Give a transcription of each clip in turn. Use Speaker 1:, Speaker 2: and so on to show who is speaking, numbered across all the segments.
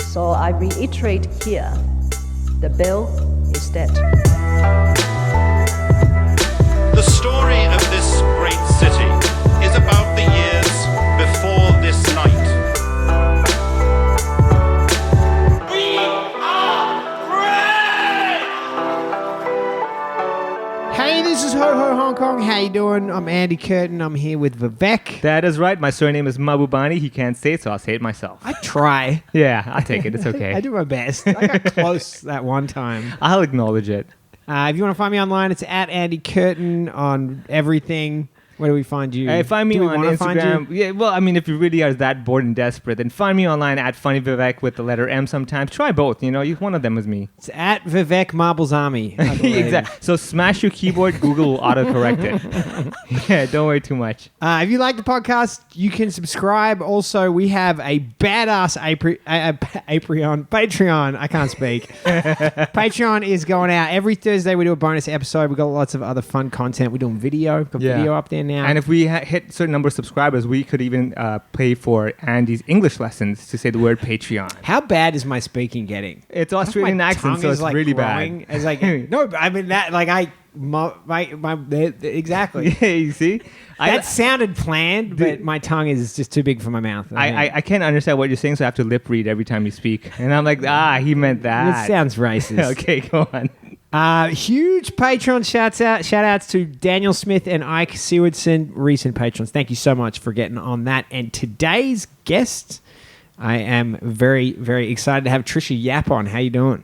Speaker 1: So I reiterate here, the bill is dead.
Speaker 2: The story of this great city is about the years before this night. We are great!
Speaker 3: Hey, this is Ho Ho Hong Kong. How you doing? I'm Andy Curtin. I'm here with Vivek.
Speaker 4: That is right. My surname is Mahbubani. He can't say it, so I'll say it myself.
Speaker 3: I try.
Speaker 4: Yeah, I'll take it. It's okay.
Speaker 3: I do my best. I got close that one time.
Speaker 4: I'll acknowledge it.
Speaker 3: If you want to find me online, it's at Andy Curtin on everything. Where do we find you?
Speaker 4: Find me
Speaker 3: Do we
Speaker 4: on
Speaker 3: wanna find
Speaker 4: Instagram.
Speaker 3: you?
Speaker 4: Yeah, well, I mean, if you really are that bored and desperate, then find me online at Funny Vivek with the letter M sometimes. Try both, one of them is me.
Speaker 3: It's at Vivek Marbles Army.
Speaker 4: Exactly. So smash your keyboard, Google will autocorrect it. Yeah, don't worry too much.
Speaker 3: If you like the podcast, you can subscribe. Also, we have a badass Patreon. I can't speak. Patreon is going out every Thursday. We do a bonus episode. We've got lots of other fun content. We're doing video. We've got video up there now.
Speaker 4: And if we hit a certain number of subscribers, we could even pay for Andy's English lessons to say the word Patreon.
Speaker 3: How bad is my speaking getting?
Speaker 4: It's Australian
Speaker 3: My
Speaker 4: accent,
Speaker 3: tongue
Speaker 4: so
Speaker 3: is,
Speaker 4: it's really
Speaker 3: growing.
Speaker 4: bad.
Speaker 3: It's like no, I mean that exactly.
Speaker 4: Yeah, you see?
Speaker 3: That sounded planned, but my tongue is just too big for my mouth.
Speaker 4: I can't understand what you're saying, so I have to lip read every time you speak. And I'm like, he meant that.
Speaker 3: It sounds racist.
Speaker 4: Okay, go on.
Speaker 3: Huge Patreon shout outs to Daniel Smith and Ike Sewardson, recent patrons. Thank you so much for getting on that. And today's guest, I am very, very excited to have Tricia Yap on. How you doing?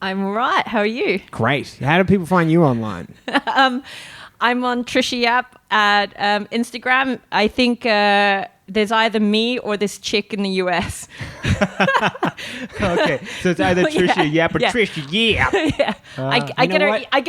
Speaker 5: I'm all right. How are you?
Speaker 3: Great. How do people find you online?
Speaker 5: I'm on Tricia Yap at Instagram. I think there's either me or this chick in the US.
Speaker 4: Okay, so it's either Tricia Yap or Tricia Yap.
Speaker 5: Yeah. I get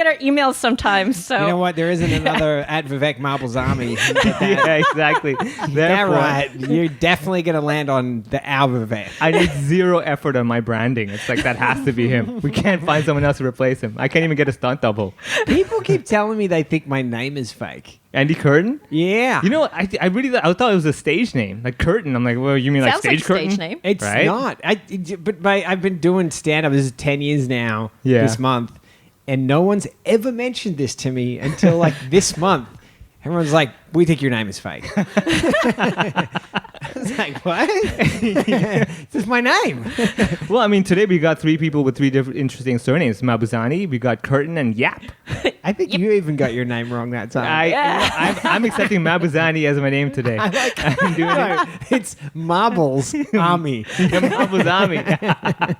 Speaker 5: her emails sometimes. So
Speaker 3: You know what? There isn't another at Vivek Marbles Army.
Speaker 4: Yeah, exactly.
Speaker 3: That right. You're definitely going to land on the our Vivek.
Speaker 4: I need zero effort on my branding. It's like that has to be him. We can't find someone else to replace him. I can't even get a stunt double.
Speaker 3: People keep telling me they think my name is fake.
Speaker 4: Andy Curtin?
Speaker 3: Yeah.
Speaker 4: You know what? I thought it was a stage name, like Curtin. I'm like, well, you mean
Speaker 5: sounds
Speaker 4: like stage curtain?
Speaker 5: Stage name.
Speaker 3: It's
Speaker 4: right?
Speaker 3: not. I've been doing stand-up. This is 10 years now, this month. And no one's ever mentioned this to me until like this month. Everyone's like, we think your name is fake. I was like, what? This is my name.
Speaker 4: Well, I mean, today we got three people with three different interesting surnames. Mahbubani, we got Curtin, and Yap.
Speaker 3: I think you even got your name wrong that time.
Speaker 4: I'm accepting Mahbubani as my name today. I'm doing it.
Speaker 3: It's Marbles Army.
Speaker 4: Yeah, Mahbubani.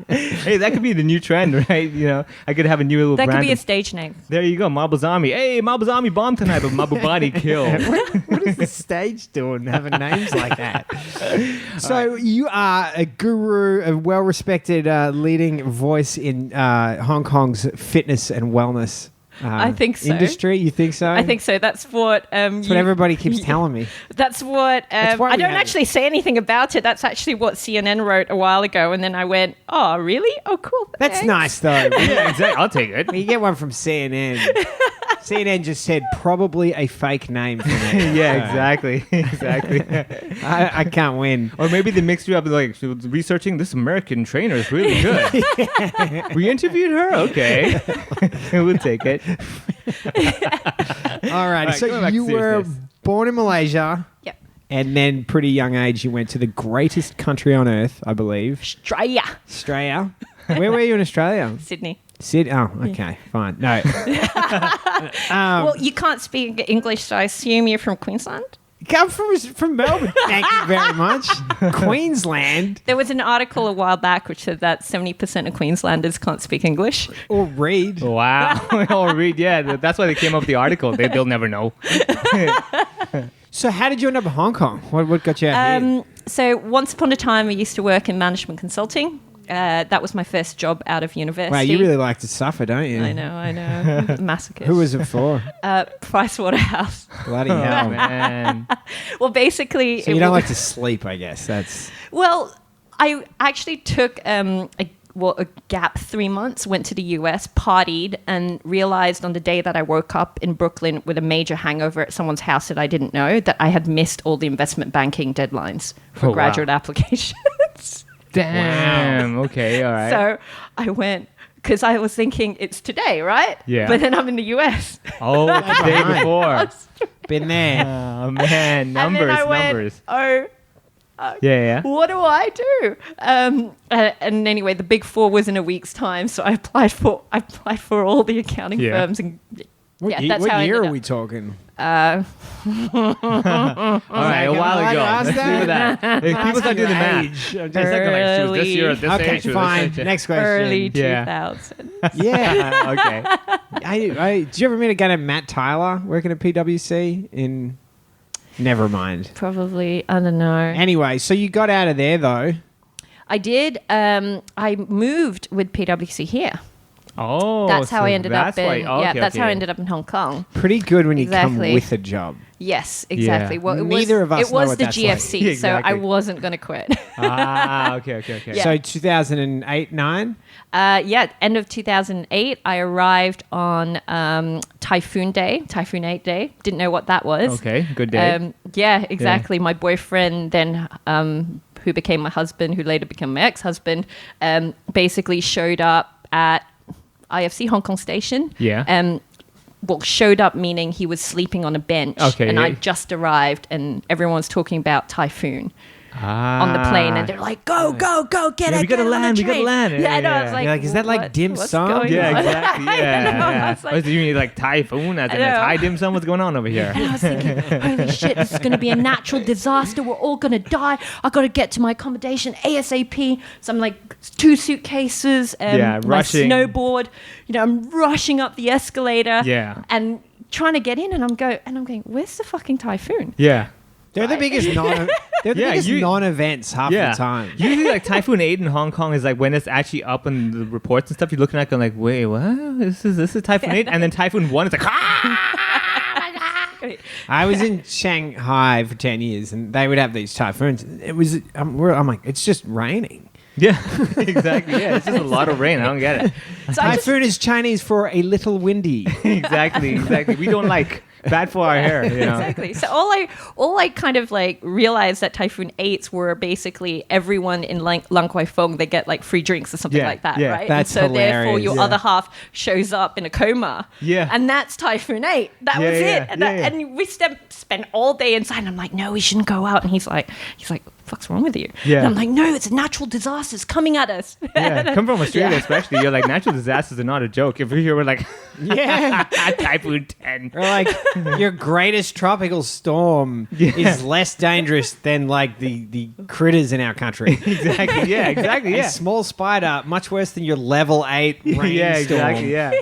Speaker 4: Hey, that could be the new trend, right? I could have a new little
Speaker 5: That
Speaker 4: brand.
Speaker 5: could be a stage name.
Speaker 4: There you go, Mahbubani. Hey, Mahbubani bomb tonight, but Mahbubani kill.
Speaker 3: What is the stage doing having names like that? So you are a guru, a well-respected leading voice in Hong Kong's fitness and wellness
Speaker 5: I think so.
Speaker 3: industry. You think so?
Speaker 5: I think so. That's what
Speaker 3: everybody keeps telling me.
Speaker 5: That's what
Speaker 3: why
Speaker 5: I
Speaker 3: we
Speaker 5: don't
Speaker 3: have-
Speaker 5: actually say anything about it. That's actually what CNN wrote a while ago, and then I went, "Oh, really? Oh, cool.
Speaker 3: That's
Speaker 5: thanks."
Speaker 3: nice, though.
Speaker 4: Yeah, exactly. I'll take it.
Speaker 3: You get one from CNN. CNN just said probably a fake name for me.
Speaker 4: Yeah, exactly.
Speaker 3: I can't win.
Speaker 4: Or maybe they mixed you up with like she was researching this American trainer is really good. We interviewed her. Okay, we'll take it.
Speaker 3: All right.
Speaker 4: going
Speaker 3: So
Speaker 4: back
Speaker 3: you
Speaker 4: to
Speaker 3: were
Speaker 4: seriousness.
Speaker 3: born in Malaysia.
Speaker 5: Yep.
Speaker 3: And then pretty young age, you went to the greatest country on earth, I believe.
Speaker 5: Australia,
Speaker 3: Australia. Where were you in Australia?
Speaker 5: Sydney.
Speaker 3: Oh, okay. Fine. No.
Speaker 5: Well, you can't speak English, so I assume you're from Queensland.
Speaker 3: Come from Melbourne. Thank you very much. Queensland.
Speaker 5: There was an article a while back which said that 70% of Queenslanders can't speak English.
Speaker 3: Or read.
Speaker 4: Wow. Or read. Yeah, that's why they came up with the article. They'll never know.
Speaker 3: So how did you end up in Hong Kong? What got you out here?
Speaker 5: So once upon a time, I used to work in management consulting. That was my first job out of university.
Speaker 3: Wow, you really like to suffer, don't you?
Speaker 5: I know. Masochist.
Speaker 3: Who was it for?
Speaker 5: Pricewaterhouse.
Speaker 3: Bloody hell.
Speaker 4: Man.
Speaker 5: Well, basically...
Speaker 3: So you don't like to sleep, I guess. That's...
Speaker 5: Well, I actually took a gap 3 months, went to the US, partied, and realized on the day that I woke up in Brooklyn with a major hangover at someone's house that I didn't know, that I had missed all the investment banking deadlines for
Speaker 4: Oh, wow.
Speaker 5: graduate applications.
Speaker 4: Damn. Okay. All right.
Speaker 5: So I went because I was thinking it's today, right?
Speaker 4: Yeah.
Speaker 5: But then I'm in the US.
Speaker 4: Oh, the day before.
Speaker 3: Been there.
Speaker 4: Oh man,
Speaker 5: And then
Speaker 4: numbers,
Speaker 5: I went,
Speaker 4: numbers.
Speaker 5: oh,
Speaker 4: Yeah.
Speaker 5: what do I do? And anyway, the Big Four was in a week's time, so I applied for all the accounting
Speaker 4: Yeah.
Speaker 5: firms, and
Speaker 3: What,
Speaker 5: that's
Speaker 3: what
Speaker 5: how I
Speaker 3: year
Speaker 5: ended
Speaker 3: are we
Speaker 5: up.
Speaker 3: talking?
Speaker 4: All right, a while ago. Let's do that. If people start doing the math.
Speaker 3: Age.
Speaker 4: It's like, she was this year at this
Speaker 3: Okay,
Speaker 4: age. she was
Speaker 3: fine.
Speaker 4: this age.
Speaker 3: Next question.
Speaker 5: Early
Speaker 4: Yeah.
Speaker 5: 2000.
Speaker 3: Yeah.
Speaker 4: Okay.
Speaker 3: Did you ever meet a guy named Matt Tyler working at PwC in? Never mind.
Speaker 5: Probably, I don't know.
Speaker 3: Anyway, so you got out of there though.
Speaker 5: I did. I moved with PwC here.
Speaker 4: Oh,
Speaker 5: That's how
Speaker 4: so
Speaker 5: I ended up
Speaker 4: that's
Speaker 5: in.
Speaker 4: why- oh,
Speaker 5: yeah,
Speaker 4: okay,
Speaker 5: that's how I
Speaker 4: okay.
Speaker 5: ended up in Hong Kong.
Speaker 3: Pretty good when you come
Speaker 5: Exactly.
Speaker 3: with a job.
Speaker 5: Yes, exactly.
Speaker 4: Yeah.
Speaker 5: Well,
Speaker 3: Neither of us
Speaker 5: It
Speaker 3: know
Speaker 5: was
Speaker 3: what
Speaker 5: the
Speaker 3: that's like.
Speaker 5: GFC,
Speaker 4: Yeah,
Speaker 5: so I
Speaker 4: exactly.
Speaker 5: wasn't going to quit.
Speaker 4: Okay.
Speaker 5: Yeah.
Speaker 3: So 2008, 9.
Speaker 5: End of 2008, I arrived on Typhoon 8 Day. Didn't know what that was.
Speaker 4: Okay, good day.
Speaker 5: Yeah, exactly. My boyfriend then, who became my husband, who later became my ex-husband, basically showed up at IFC Hong Kong Station.
Speaker 4: Yeah.
Speaker 5: Well, showed up meaning he was sleeping on a bench.
Speaker 4: Okay,
Speaker 5: And
Speaker 4: yeah.
Speaker 5: I just arrived, and everyone's talking about Typhoon on the plane, and they're like, "Go, go, go! Get
Speaker 4: Yeah,
Speaker 5: it!
Speaker 4: we gotta
Speaker 5: get it on
Speaker 4: land,
Speaker 5: the
Speaker 4: we gotta
Speaker 5: train."
Speaker 4: land.
Speaker 5: Yeah,
Speaker 4: Yeah,
Speaker 5: I know. I was
Speaker 4: yeah.
Speaker 5: like,
Speaker 3: You're like, is that like dim
Speaker 5: what's
Speaker 3: sum?
Speaker 5: going
Speaker 4: Yeah,
Speaker 5: on?
Speaker 4: exactly.
Speaker 5: I
Speaker 4: Yeah,
Speaker 5: know. I
Speaker 4: yeah.
Speaker 5: was like,
Speaker 4: What do you mean, like typhoon? As in a
Speaker 5: know.
Speaker 4: Thai dim sum? What's going on over here?
Speaker 5: And I was thinking, holy shit, this is going to be a natural disaster. We're all going to die. I got to get to my accommodation ASAP. So I'm like 2 suitcases,
Speaker 4: Yeah,
Speaker 5: my
Speaker 4: rushing.
Speaker 5: snowboard. I'm rushing up the escalator.
Speaker 4: Yeah.
Speaker 5: And trying to get in, and I'm going, where's the fucking Typhoon?
Speaker 4: Yeah.
Speaker 3: They're the biggest non-events half
Speaker 4: Yeah.
Speaker 3: the time.
Speaker 4: Usually, like Typhoon 8 in Hong Kong is like when it's actually up in the reports and stuff. You're looking at it going like, wait, what? This is Typhoon 8, and then Typhoon 1 is like,
Speaker 3: I was in Shanghai for 10 years, and they would have these typhoons. It was I'm like, it's just raining.
Speaker 4: yeah, exactly. Yeah, it's just a lot of rain. I don't get it.
Speaker 5: So I just,
Speaker 3: Typhoon is Chinese for a little windy.
Speaker 4: exactly. We don't like bad for our hair. You know?
Speaker 5: exactly. So all I kind of like realized that Typhoon 8s were basically everyone in Lang Kwai Fong, they get like free drinks or something
Speaker 4: Yeah,
Speaker 5: like that,
Speaker 4: yeah.
Speaker 5: right?
Speaker 3: That's
Speaker 5: and so therefore
Speaker 3: hilarious.
Speaker 5: your
Speaker 3: Yeah.
Speaker 5: other half shows up in a coma.
Speaker 4: Yeah.
Speaker 5: And that's Typhoon 8. That
Speaker 4: Yeah,
Speaker 5: was
Speaker 4: yeah,
Speaker 5: it. And,
Speaker 4: yeah, yeah.
Speaker 5: and we spent all day inside, and I'm like, no, we shouldn't go out. And he's like, what's wrong with you?
Speaker 4: Yeah.
Speaker 5: And I'm like, no, it's a natural disaster. It's coming at us.
Speaker 4: Yeah, come from Australia,
Speaker 5: Yeah.
Speaker 4: especially. You're like, natural disasters are not a joke. If we're here, we're like,
Speaker 3: Yeah.
Speaker 4: Typhoon 10.
Speaker 3: Or like your greatest tropical storm is less dangerous than like the critters in our country.
Speaker 4: Exactly. Yeah, exactly.
Speaker 3: A
Speaker 4: Yeah.
Speaker 3: small spider, much worse than your level 8 rainstorm.
Speaker 4: Yeah, exactly. Yeah.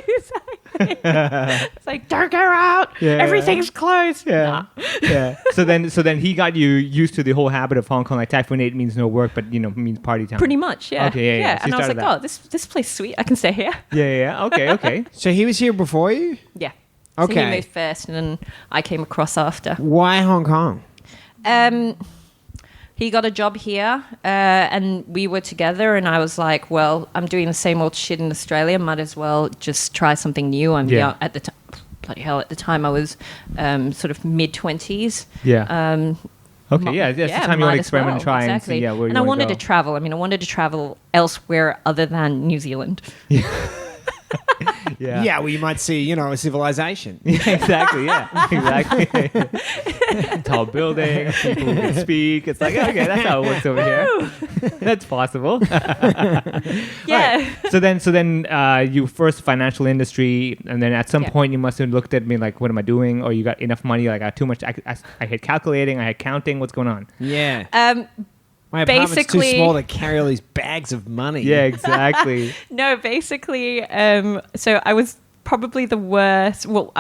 Speaker 5: It's like, don't go out.
Speaker 4: Yeah.
Speaker 5: Everything's closed.
Speaker 4: Yeah.
Speaker 5: Nah.
Speaker 4: Yeah. So then he got you used to the whole habit of Hong Kong. Like Typhoon 8 means no work, but means party time.
Speaker 5: Pretty much, yeah.
Speaker 4: Okay, yeah. So
Speaker 5: And
Speaker 4: you
Speaker 5: I was like,
Speaker 4: started
Speaker 5: oh, this place is sweet. I can stay here.
Speaker 4: Yeah. Okay.
Speaker 3: So he was here before you?
Speaker 5: Yeah. So
Speaker 3: Okay.
Speaker 5: he moved first, and then I came across after.
Speaker 3: Why Hong Kong?
Speaker 5: He got a job here, and we were together. And I was like, well, I'm doing the same old shit in Australia. Might as well just try something new. I'm
Speaker 4: Yeah.
Speaker 5: young at the time. Bloody hell! At the time, I was sort of mid-20s.
Speaker 4: Yeah. Okay. Yeah. That's the time you want
Speaker 5: might
Speaker 4: to
Speaker 5: as
Speaker 4: experiment and
Speaker 5: well,
Speaker 4: try
Speaker 5: exactly.
Speaker 4: and see. Yeah. Where
Speaker 5: and
Speaker 4: you
Speaker 5: I
Speaker 4: wanna
Speaker 5: wanted
Speaker 4: go.
Speaker 5: to travel. I mean, I wanted to travel elsewhere other than New Zealand.
Speaker 4: Yeah.
Speaker 3: Yeah, well, you might see, a civilization.
Speaker 4: Yeah, exactly. Yeah, exactly. Tall buildings, people who can speak. It's like, okay, that's how it works over here. That's possible.
Speaker 5: Yeah.
Speaker 4: So then, you first financial industry, and then at some
Speaker 5: Yeah.
Speaker 4: point you must have looked at me like, what am I doing? Or you got enough money? Like, I got too much. I had calculating. I had counting. What's going on?
Speaker 3: Yeah. My apartment's too
Speaker 5: basically-
Speaker 3: small to carry all these bags of money.
Speaker 4: Yeah, exactly.
Speaker 5: No, basically, so I was probably the worst. Well,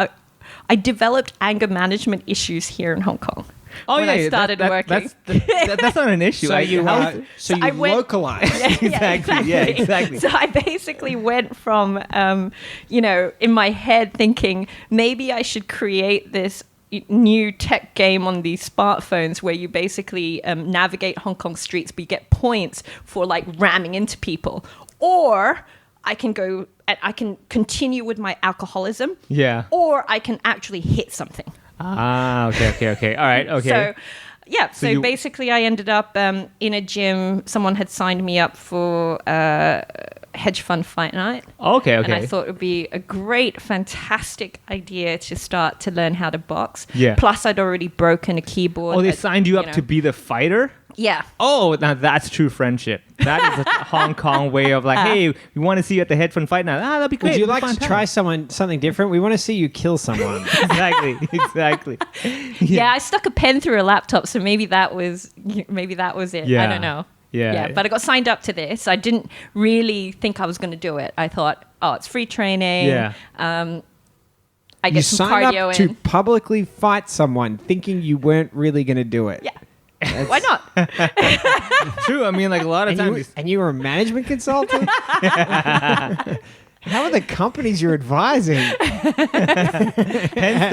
Speaker 5: I developed anger management issues here in Hong Kong. when I started working.
Speaker 4: That's not an issue.
Speaker 3: So you,
Speaker 5: I went-
Speaker 3: localize.
Speaker 4: Exactly, yeah, exactly.
Speaker 5: So I basically went from, in my head thinking maybe I should create this new tech game on these smartphones where you basically navigate Hong Kong streets, but you get points for like ramming into people. Or I can go and I can continue with my alcoholism.
Speaker 4: Yeah.
Speaker 5: Or I can actually hit something.
Speaker 4: Okay. All right. Okay.
Speaker 5: Yeah,
Speaker 4: So
Speaker 5: so
Speaker 4: you-
Speaker 5: basically I ended up in a gym. Someone had signed me up for hedge fund fight night.
Speaker 4: Okay.
Speaker 5: And I thought it would be a great, fantastic idea to start to learn how to box.
Speaker 4: Yeah.
Speaker 5: Plus, I'd already broken a keyboard.
Speaker 4: Oh, they signed you up
Speaker 5: know.
Speaker 4: to be the fighter?
Speaker 5: Yeah.
Speaker 4: Oh, now that's true friendship. That is a Hong Kong way of like, hey, we want to see you at the head fun fight now. That'd be great.
Speaker 3: Would you
Speaker 4: It'd be
Speaker 3: like
Speaker 4: fun
Speaker 3: to
Speaker 4: time.
Speaker 3: try something different? We want to see you kill someone.
Speaker 4: Exactly.
Speaker 5: Yeah, I stuck a pen through a laptop, so maybe that was it. I
Speaker 4: Yeah.
Speaker 5: don't know.
Speaker 4: Yeah.
Speaker 5: But I got signed up to this. I didn't really think I was going to do it. I thought, oh, it's free training.
Speaker 4: Yeah.
Speaker 5: I
Speaker 3: You
Speaker 5: get some
Speaker 3: signed
Speaker 5: cardio
Speaker 3: up to
Speaker 5: in.
Speaker 3: publicly fight someone thinking you weren't really going to do it.
Speaker 5: Yeah. Why not?
Speaker 4: True. I mean, like a lot of times.
Speaker 3: And you were a management consultant? How are the companies you're advising?
Speaker 4: Hence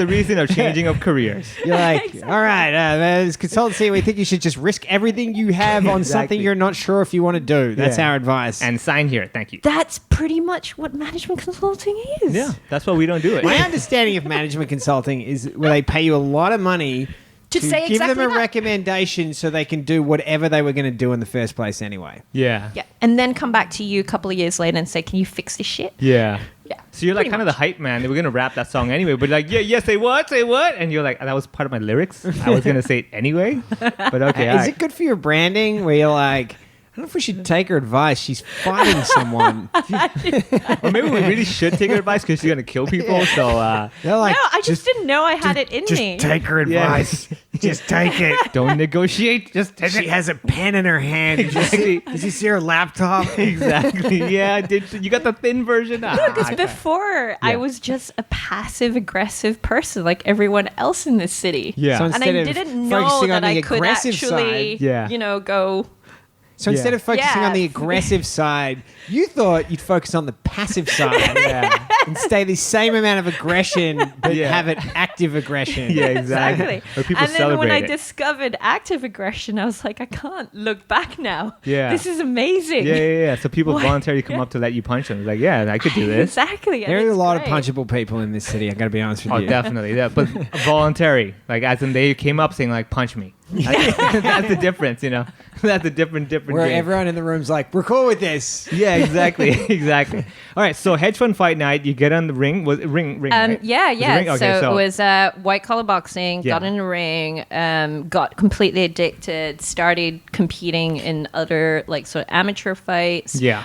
Speaker 4: the reason of changing of careers.
Speaker 3: You're like, all right, as consultancy, we think you should just risk everything you have on something you're not sure if you want to do. That's
Speaker 4: Yeah.
Speaker 3: our advice.
Speaker 4: And sign here. Thank you.
Speaker 5: That's pretty much what management consulting is.
Speaker 4: Yeah. That's why we don't do it.
Speaker 3: my understanding of management consulting is where they pay you a lot of money
Speaker 5: To say
Speaker 3: give
Speaker 5: exactly
Speaker 3: them a
Speaker 5: that.
Speaker 3: recommendation so they can do whatever they were going to do in the first place anyway.
Speaker 4: Yeah.
Speaker 5: Yeah. And then come back to you a couple of years later and say, can you fix this shit?
Speaker 4: Yeah.
Speaker 5: Yeah.
Speaker 4: So you're like
Speaker 5: Pretty
Speaker 4: kind of the hype man. They were gonna rap that song anyway, but like, yeah, say what, and you're like, that was part of my lyrics. I was gonna say it anyway, but okay.
Speaker 3: Is it good for your branding where you're like, I don't know if we should take her advice. She's fighting someone.
Speaker 4: Or maybe we really should take her advice because she's gonna kill people. So
Speaker 3: They're like,
Speaker 5: No, I just didn't know I had it in me.
Speaker 3: take her advice. Just take it.
Speaker 4: don't negotiate. Just take
Speaker 3: She
Speaker 4: it.
Speaker 3: has a pen in her hand.
Speaker 4: Exactly.
Speaker 3: Did you see her laptop?
Speaker 4: Exactly. Yeah. Did you got the thin version?
Speaker 5: Because before, I was just a passive aggressive person like everyone else in this city.
Speaker 4: Yeah.
Speaker 3: So
Speaker 5: And I
Speaker 3: instead of
Speaker 5: didn't know
Speaker 3: focusing
Speaker 5: that
Speaker 3: on the
Speaker 5: I could
Speaker 3: aggressive
Speaker 5: actually,
Speaker 3: side,
Speaker 4: Yeah.
Speaker 5: go.
Speaker 3: So instead
Speaker 4: Yeah.
Speaker 3: of focusing
Speaker 5: Yeah.
Speaker 3: on the aggressive side, you thought you'd focus on the passive side and stay the same amount of aggression, but
Speaker 4: Yeah.
Speaker 3: have it active aggression.
Speaker 4: Yeah. Exactly.
Speaker 5: Exactly.
Speaker 4: Or people
Speaker 5: And then
Speaker 4: celebrate
Speaker 5: when I
Speaker 4: it.
Speaker 5: discovered active aggression, I was like, I can't look back now.
Speaker 4: Yeah.
Speaker 5: This is amazing.
Speaker 4: Yeah. So people
Speaker 5: What?
Speaker 4: voluntarily come up to let you punch them. Like, yeah, I could do this.
Speaker 5: Exactly. and
Speaker 3: There are a
Speaker 5: it's
Speaker 3: lot
Speaker 5: great.
Speaker 3: of punchable people in this city. I got to be honest with
Speaker 4: Oh,
Speaker 3: you.
Speaker 4: definitely. Yeah, but voluntary, like as in they came up saying like, punch me. That's the difference, you know. That's a different
Speaker 3: Where
Speaker 4: game.
Speaker 3: everyone in the room's like, we're cool with this.
Speaker 4: Yeah, exactly, exactly. All right, so hedge fund fight night. You get on the ring. Was it ring? Right?
Speaker 5: Yeah.
Speaker 4: Was it ring? Okay,
Speaker 5: so it was white collar boxing.
Speaker 4: Yeah.
Speaker 5: Got in the ring. Got completely addicted. Started competing in other like sort of amateur fights.
Speaker 4: yeah,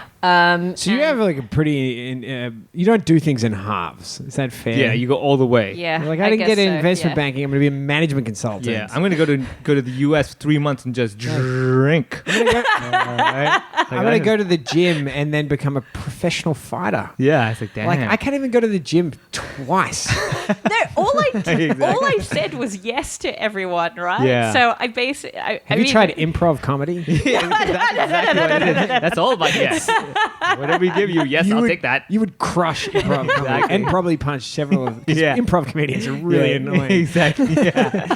Speaker 3: So you have like a pretty, you don't do things in halves. Is that fair?
Speaker 4: yeah. You go all the way.
Speaker 5: Yeah.
Speaker 3: You're like, I didn't get
Speaker 5: guess
Speaker 3: in
Speaker 5: so,
Speaker 3: investment
Speaker 5: yeah.
Speaker 3: banking. I'm going to be a management consultant.
Speaker 4: Yeah, I'm gonna go to the U.S. 3 months and just drink.
Speaker 3: I'm going to go,
Speaker 4: Right?
Speaker 3: I'm gonna go to the gym and then become a professional fightor.
Speaker 4: Yeah, it's like damn.
Speaker 3: Like I can't even go to the gym twice.
Speaker 5: No, all
Speaker 4: Exactly.
Speaker 5: I said was yes to everyone, right?
Speaker 4: Yeah.
Speaker 5: So I basically,
Speaker 3: Have you tried improv comedy?
Speaker 4: Yeah, that's exactly what it is. That's all about yes. Whatever we give you, yes, I'll
Speaker 3: would,
Speaker 4: take that.
Speaker 3: You would crush improv comedy
Speaker 4: Exactly.
Speaker 3: and probably punch several of 'cause
Speaker 4: Yeah.
Speaker 3: improv comedians are really
Speaker 4: Yeah,
Speaker 3: annoying.
Speaker 4: Exactly. Yeah.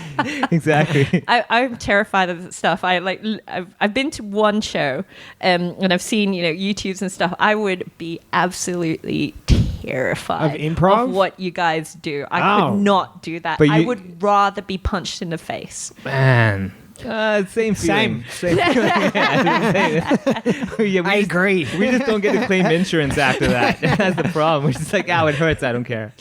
Speaker 4: Exactly.
Speaker 5: I'm terrified of that stuff. I've been to one show, and I've seen YouTubes and stuff. I would be absolutely terrified
Speaker 3: Of improv?
Speaker 5: of what you guys do. I
Speaker 3: Oh.
Speaker 5: could not do that.
Speaker 4: But
Speaker 5: I
Speaker 4: you-
Speaker 5: would rather be punched in the face.
Speaker 4: Man. Same feeling. Same feeling. Yeah, we
Speaker 3: I agree.
Speaker 4: We just don't get to claim insurance after that. That's the problem. We're just like, oh, it hurts. I don't care.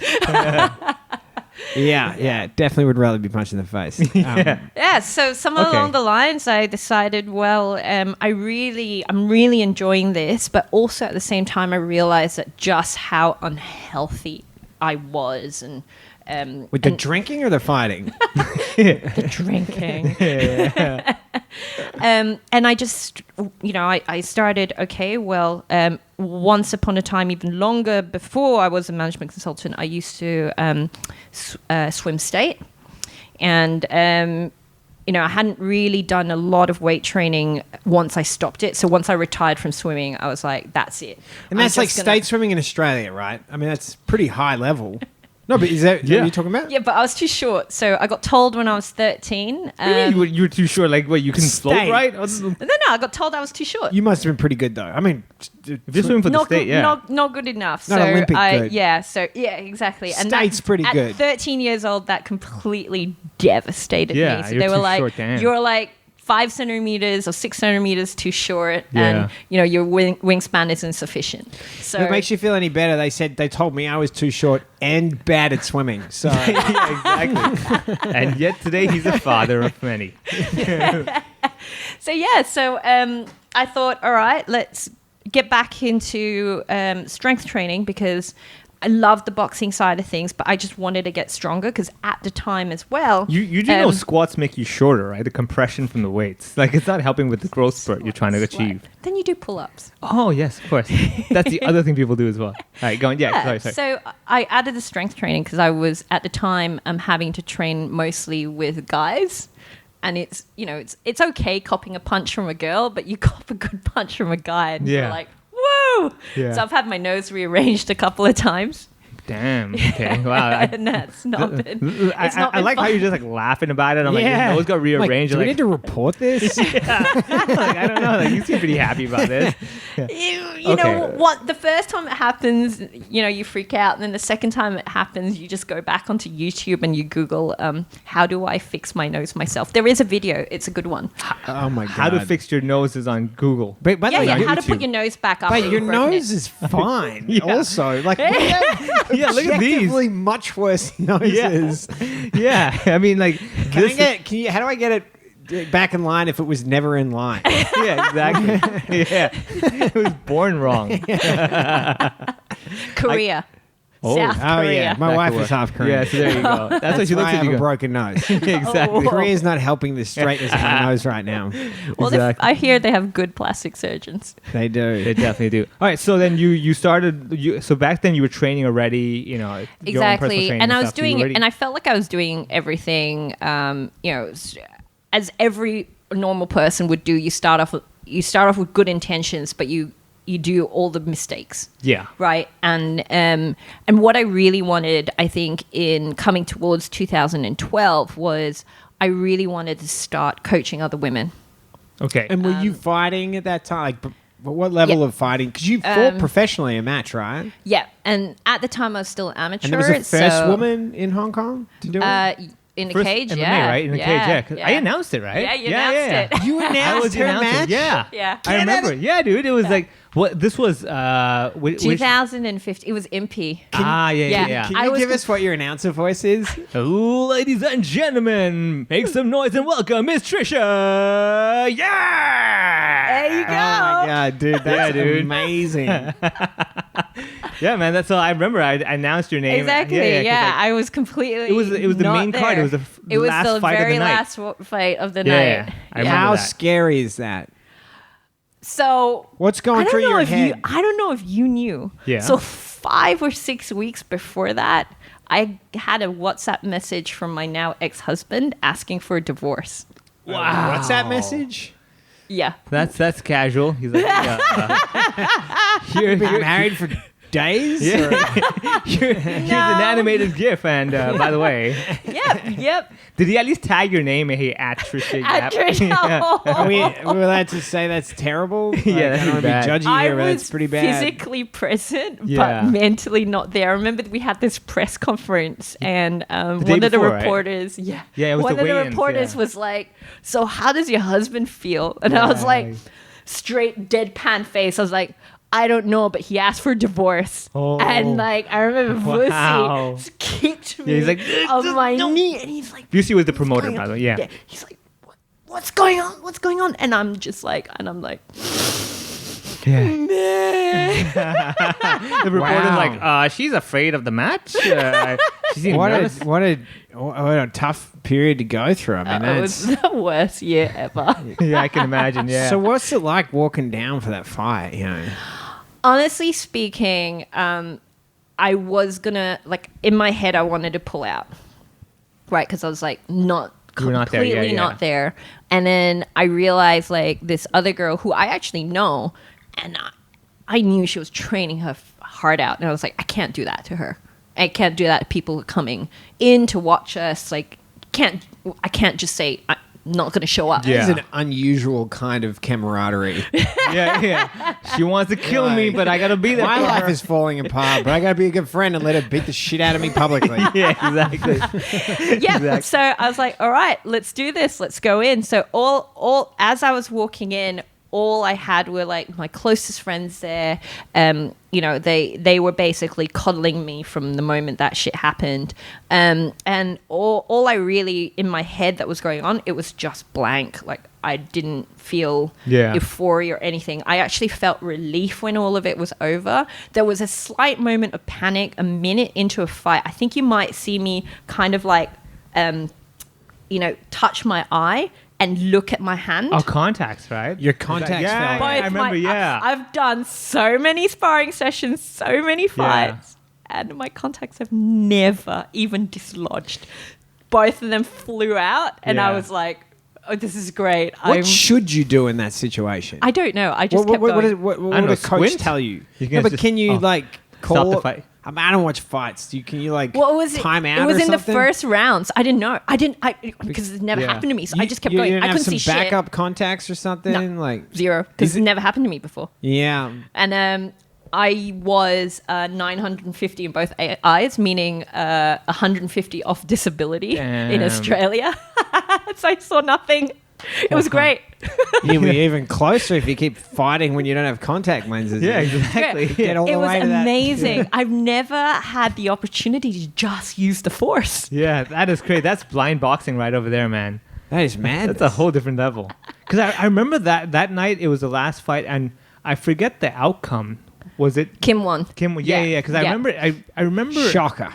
Speaker 3: Yeah, definitely would rather be punched in the face.
Speaker 5: Yeah, so somewhere
Speaker 4: Okay.
Speaker 5: along the lines, I decided, well, I'm really enjoying this, but also at the same time, I realized that just how unhealthy I was, and
Speaker 3: With the drinking or the fighting?
Speaker 5: the drinking. And I just, I started, okay, well, once upon a time, even longer before I was a management consultant, I used to swim state. And, I hadn't really done a lot of weight training once I stopped it. So once I retired from swimming, I was like, that's it.
Speaker 3: And
Speaker 5: I'm
Speaker 3: that's like
Speaker 5: just gonna-
Speaker 3: state swimming in Australia, right? I mean, that's pretty high level. No, but is that what
Speaker 4: Yeah.
Speaker 3: you're talking about?
Speaker 5: Yeah, but I was too short. So I got told when I was 13.
Speaker 4: You were too short. Like, what, you can float,
Speaker 3: State.
Speaker 4: right?
Speaker 5: No, I got told I was too short.
Speaker 3: You must have been pretty good though. I mean,
Speaker 4: If you're swimming for the
Speaker 5: not
Speaker 4: state,
Speaker 5: good,
Speaker 4: yeah.
Speaker 5: not good enough.
Speaker 3: Not
Speaker 5: so
Speaker 3: Olympic good.
Speaker 5: Yeah, exactly. And
Speaker 3: State's pretty
Speaker 5: at
Speaker 3: good.
Speaker 5: 13 years old, that completely devastated
Speaker 4: Yeah,
Speaker 5: me. So
Speaker 4: you're
Speaker 5: they were
Speaker 4: too
Speaker 5: like,
Speaker 4: short, damn.
Speaker 5: you're like 5 centimeters or 6 centimeters too short,
Speaker 4: Yeah.
Speaker 5: and your wingspan is insufficient. So
Speaker 3: if it makes you feel any better, they told me I was too short and bad at swimming. So
Speaker 4: Yeah, exactly. And yet today he's a father of many.
Speaker 5: So I thought, all right, let's get back into strength training because I love the boxing side of things, but I just wanted to get stronger because at the time as well.
Speaker 4: You do know squats make you shorter, right? The compression from the weights. Like, it's not helping with the growth spurt you're trying to achieve.
Speaker 5: Then you do pull-ups.
Speaker 4: Oh, yes, of course. That's the other thing people do as well. All right, go on. Yeah, sorry.
Speaker 5: So I added the strength training because I was at the time having to train mostly with guys. And it's okay copping a punch from a girl, but you cop a good punch from a guy and you're like, woo!
Speaker 4: Yeah.
Speaker 5: So I've had my nose rearranged a couple of times.
Speaker 4: Damn. Okay. Wow.
Speaker 5: And that's not been.
Speaker 4: I like how you're just like laughing about it. I'm like, your nose got rearranged.
Speaker 3: do we
Speaker 4: Like,
Speaker 3: need to report this?
Speaker 4: like, I don't know. Like, you seem pretty happy about this.
Speaker 5: You know what? The first time it happens, you freak out, and then the second time it happens, you just go back onto YouTube and you Google, "How do I fix my nose myself?" There is a video; it's a good one.
Speaker 3: Oh my god!
Speaker 4: How to fix your nose is on Google.
Speaker 3: But by the way,
Speaker 5: How to
Speaker 4: YouTube.
Speaker 5: put your nose back up.
Speaker 3: But
Speaker 5: after
Speaker 3: your
Speaker 5: you've broken
Speaker 3: nose
Speaker 5: it.
Speaker 3: is fine.
Speaker 4: Yeah.
Speaker 3: Also, like we have
Speaker 4: Yeah, look at these.
Speaker 3: objectively much worse noses.
Speaker 4: Yeah. I mean, like,
Speaker 3: How do I get it back in line if it was never in line?
Speaker 4: yeah, exactly. Yeah. It was born wrong.
Speaker 5: Korea.
Speaker 4: Oh.
Speaker 5: South
Speaker 3: Oh
Speaker 5: Korea.
Speaker 3: yeah, my
Speaker 4: That
Speaker 3: wife
Speaker 4: could
Speaker 3: is
Speaker 4: work.
Speaker 3: half Korean.
Speaker 4: Yeah, so there you go. That's what she
Speaker 3: why
Speaker 4: looks
Speaker 3: I
Speaker 4: at.
Speaker 3: have
Speaker 4: You
Speaker 3: a
Speaker 4: go,
Speaker 3: broken nose.
Speaker 4: exactly.
Speaker 3: Korea's not helping the straightness of my nose right now.
Speaker 5: Well,
Speaker 4: Exactly.
Speaker 5: I hear they have good plastic surgeons.
Speaker 3: They do.
Speaker 4: They definitely do. All right, so then you started. So back then you were training already. Your own personal
Speaker 5: Exactly,
Speaker 4: training
Speaker 5: and I was
Speaker 4: stuff, so you
Speaker 5: doing,
Speaker 4: were already-
Speaker 5: and I felt like I was doing everything. As every normal person would do. You start off with good intentions, but you do all the mistakes.
Speaker 4: Yeah.
Speaker 5: Right. And what I really wanted, I think, in coming towards 2012 was I really wanted to start coaching other women.
Speaker 4: Okay.
Speaker 3: And were you fighting at that time? Like, but what level
Speaker 5: Yeah.
Speaker 3: of fighting? Because you fought professionally a match, right?
Speaker 5: Yeah. And at the time I was still amateur.
Speaker 3: And there was a first
Speaker 5: so,
Speaker 3: woman in Hong Kong to do it.
Speaker 5: in the
Speaker 4: First
Speaker 5: cage,
Speaker 4: MMA,
Speaker 5: yeah.
Speaker 4: right? In the cage, yeah. 'Cause I announced it, right?
Speaker 5: Yeah, you announced it.
Speaker 3: You
Speaker 4: I
Speaker 3: announced
Speaker 4: was
Speaker 3: her
Speaker 4: announcing.
Speaker 3: match?
Speaker 4: Yeah.
Speaker 5: Yeah.
Speaker 4: I remember. Yeah, dude. It was like what this was. Which,
Speaker 5: 2015. It was Impy.
Speaker 4: yeah.
Speaker 3: Can
Speaker 5: I
Speaker 3: you
Speaker 5: was
Speaker 3: give us what your announcer voice is?
Speaker 4: Ladies and gentlemen, make some noise and welcome Miss Tricia. Yeah.
Speaker 5: There you go.
Speaker 3: Oh my god, dude, that's
Speaker 4: dude.
Speaker 3: amazing.
Speaker 4: Yeah, man. That's all. I remember. I announced your name.
Speaker 5: Exactly.
Speaker 4: Yeah. 'cause, like,
Speaker 5: I was completely.
Speaker 4: It was the
Speaker 5: not
Speaker 4: main card.
Speaker 5: there.
Speaker 4: It was the last
Speaker 5: the
Speaker 4: fight of the
Speaker 5: very
Speaker 4: night.
Speaker 5: last fight of the
Speaker 4: Yeah,
Speaker 5: night.
Speaker 4: yeah. I remember
Speaker 3: How
Speaker 4: that.
Speaker 3: scary is that?
Speaker 5: So
Speaker 3: What's going through your head?
Speaker 5: I don't know if you knew.
Speaker 4: Yeah.
Speaker 5: So 5 or 6 weeks before that, I had a WhatsApp message from my now ex-husband asking for a divorce.
Speaker 3: Wow. What's that message?
Speaker 5: Yeah.
Speaker 4: That's casual. He's like, here,
Speaker 3: Been married for days?
Speaker 4: Yeah.
Speaker 3: Or-
Speaker 4: Here's an animated GIF, and by the way,
Speaker 5: Yep.
Speaker 4: did he at least tag your name? Hey, at Tricia Yap?
Speaker 5: At Tricia.
Speaker 3: Are we allowed to say that's terrible? Like,
Speaker 4: Yeah,
Speaker 3: I
Speaker 4: that's
Speaker 3: don't want to
Speaker 4: bad.
Speaker 3: be judgy
Speaker 5: I
Speaker 3: here, but
Speaker 5: was
Speaker 3: that's pretty bad.
Speaker 5: physically present,
Speaker 4: Yeah.
Speaker 5: but mentally not there. I remember we had this press conference, and
Speaker 4: day
Speaker 5: one of the
Speaker 4: before, right?
Speaker 5: reporters,
Speaker 4: Yeah, it was
Speaker 5: one
Speaker 4: the
Speaker 5: of the
Speaker 4: weigh-ins,
Speaker 5: reporters
Speaker 4: yeah.
Speaker 5: was like, "So how does your husband feel?" And I was like,
Speaker 4: Right.
Speaker 5: straight deadpan face. I was like, "I don't know, but he asked for divorce."
Speaker 4: Oh.
Speaker 5: And like, I remember
Speaker 4: Wow.
Speaker 5: Vusi kicked me
Speaker 4: Yeah, he's like,
Speaker 5: on my knee, and he's like,
Speaker 4: Busey was the promoter,
Speaker 5: going
Speaker 4: by
Speaker 5: on?
Speaker 4: the way. Yeah.
Speaker 5: He's like, what's going on? What's going on? And I'm just like,
Speaker 4: Yeah.
Speaker 5: meh.
Speaker 4: The reporter's
Speaker 3: Wow.
Speaker 4: like, she's afraid of the match. She seemed nervous.
Speaker 3: What a tough period to go through. I mean,
Speaker 5: It was
Speaker 3: that's...
Speaker 5: the worst year ever.
Speaker 4: Yeah, I can imagine. Yeah.
Speaker 3: So what's it like walking down for that fight, you know?
Speaker 5: Honestly speaking, I was gonna, like, in my head, I wanted to pull out. Right? Because I was like, not
Speaker 4: You were not there,
Speaker 5: completely
Speaker 4: yeah, yeah.
Speaker 5: not there. And then I realized, like, this other girl who I actually know, and I knew she was training her heart out. And I was like, I can't do that to her. I can't do that to people who are coming in to watch us. Like, I can't just say I'm not going to show up.
Speaker 3: It's an unusual kind of camaraderie.
Speaker 4: yeah. She wants to kill me, but I gotta be there.
Speaker 3: My
Speaker 4: for
Speaker 3: life
Speaker 4: her.
Speaker 3: is falling apart, but I gotta be a good friend and let her beat the shit out of me publicly.
Speaker 4: Yeah, exactly.
Speaker 5: Yeah.
Speaker 4: Exactly.
Speaker 5: So I was like, all right, let's do this. Let's go in. So all as I was walking in, all I had were like my closest friends there. You know, they were basically coddling me from the moment that shit happened. And all I really in my head that was going on, it was just blank. Like I didn't feel euphoria or anything. I actually felt relief when all of it was over. There was a slight moment of panic a minute into a fight. I think you might see me kind of like, you know, touch my eye and look at my hand.
Speaker 4: Oh, contacts, right?
Speaker 3: Your contacts
Speaker 4: Yeah,
Speaker 3: fell.
Speaker 4: I remember,
Speaker 5: I've done so many sparring sessions, so many fights, and my contacts have never even dislodged. Both of them flew out, and I
Speaker 4: Yeah.
Speaker 5: was like, oh, this is great.
Speaker 3: What should you do in that situation?
Speaker 5: I don't know. I just kept
Speaker 3: what
Speaker 5: going.
Speaker 3: would
Speaker 4: I don't
Speaker 3: a
Speaker 4: know,
Speaker 3: coach
Speaker 4: squint?
Speaker 3: tell you?
Speaker 4: You can
Speaker 3: No, but
Speaker 4: just-
Speaker 3: can you like call
Speaker 4: stop the fight.
Speaker 3: I mean, I don't watch fights. Can you like
Speaker 5: What was it?
Speaker 3: time out
Speaker 5: It was
Speaker 3: or
Speaker 5: in
Speaker 3: something?
Speaker 5: the first rounds. I didn't know. Because it never
Speaker 4: Yeah.
Speaker 5: happened to me. So
Speaker 3: You-
Speaker 5: I just kept
Speaker 3: you
Speaker 5: going.
Speaker 3: didn't
Speaker 5: I
Speaker 3: have
Speaker 5: couldn't
Speaker 3: some
Speaker 5: see
Speaker 3: backup contacts or something.
Speaker 5: No.
Speaker 3: Like
Speaker 5: shit. Zero. Because
Speaker 3: Is
Speaker 5: it never happened to me before.
Speaker 3: yeah.
Speaker 5: And I was 950 in both eyes, meaning 150 off disability in
Speaker 4: Damn.
Speaker 5: Australia. So I saw nothing. It was great.
Speaker 3: You'll be even closer if you keep fighting when you don't have contact lenses.
Speaker 4: Yeah, exactly.
Speaker 3: Get all
Speaker 5: It
Speaker 3: the
Speaker 5: was
Speaker 3: way to that.
Speaker 5: amazing. I've never had the opportunity to just use the force.
Speaker 4: Yeah, that is great. That's blind boxing right over there, man.
Speaker 3: That is mad.
Speaker 4: That's a whole different level. Because I remember that night, it was the last fight, and I forget the outcome. Was it
Speaker 5: Kim won.
Speaker 4: Kim? Yeah. Because I remember.
Speaker 3: Shocker.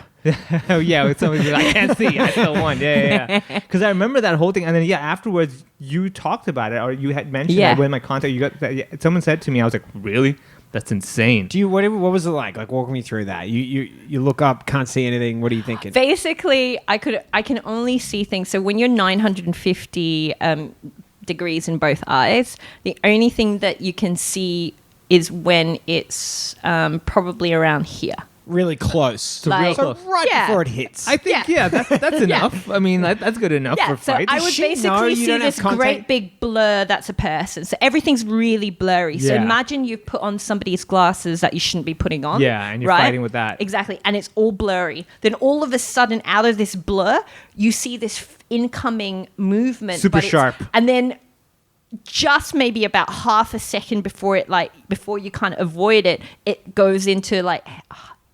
Speaker 4: Oh yeah, it's something that I can't see. I still won. Yeah. Because I remember that whole thing, and then afterwards you talked about it, or you had mentioned that when my contact. You got that. Yeah, someone said to me, I was like, really? That's insane.
Speaker 3: Do you what was it like? Like walk me through that. You look up, can't see anything. What are you thinking?
Speaker 5: Basically, I can only see things. So when you're 950 degrees in both eyes, the only thing that you can see is when it's probably around here.
Speaker 3: Really close.
Speaker 4: So
Speaker 5: Like-
Speaker 4: real
Speaker 3: So
Speaker 4: close.
Speaker 3: right
Speaker 5: Yeah.
Speaker 3: before it hits.
Speaker 4: I think that's enough. I mean, that's good enough
Speaker 5: Yeah,
Speaker 4: for
Speaker 5: so
Speaker 4: fights.
Speaker 5: I would
Speaker 3: she know
Speaker 5: basically
Speaker 3: you
Speaker 5: see
Speaker 3: don't have
Speaker 5: this
Speaker 3: contact?
Speaker 5: great big blur that's a person. So everything's really blurry. So
Speaker 4: Yeah.
Speaker 5: imagine you put on somebody's glasses that you shouldn't be putting on.
Speaker 4: Yeah, and you're
Speaker 5: right?
Speaker 4: fighting with that.
Speaker 5: Exactly. And it's all blurry. Then all of a sudden, out of this blur, you see this incoming movement.
Speaker 4: Super
Speaker 5: but it's-
Speaker 4: sharp.
Speaker 5: And then just maybe about half a second before you kind of avoid it, it goes into like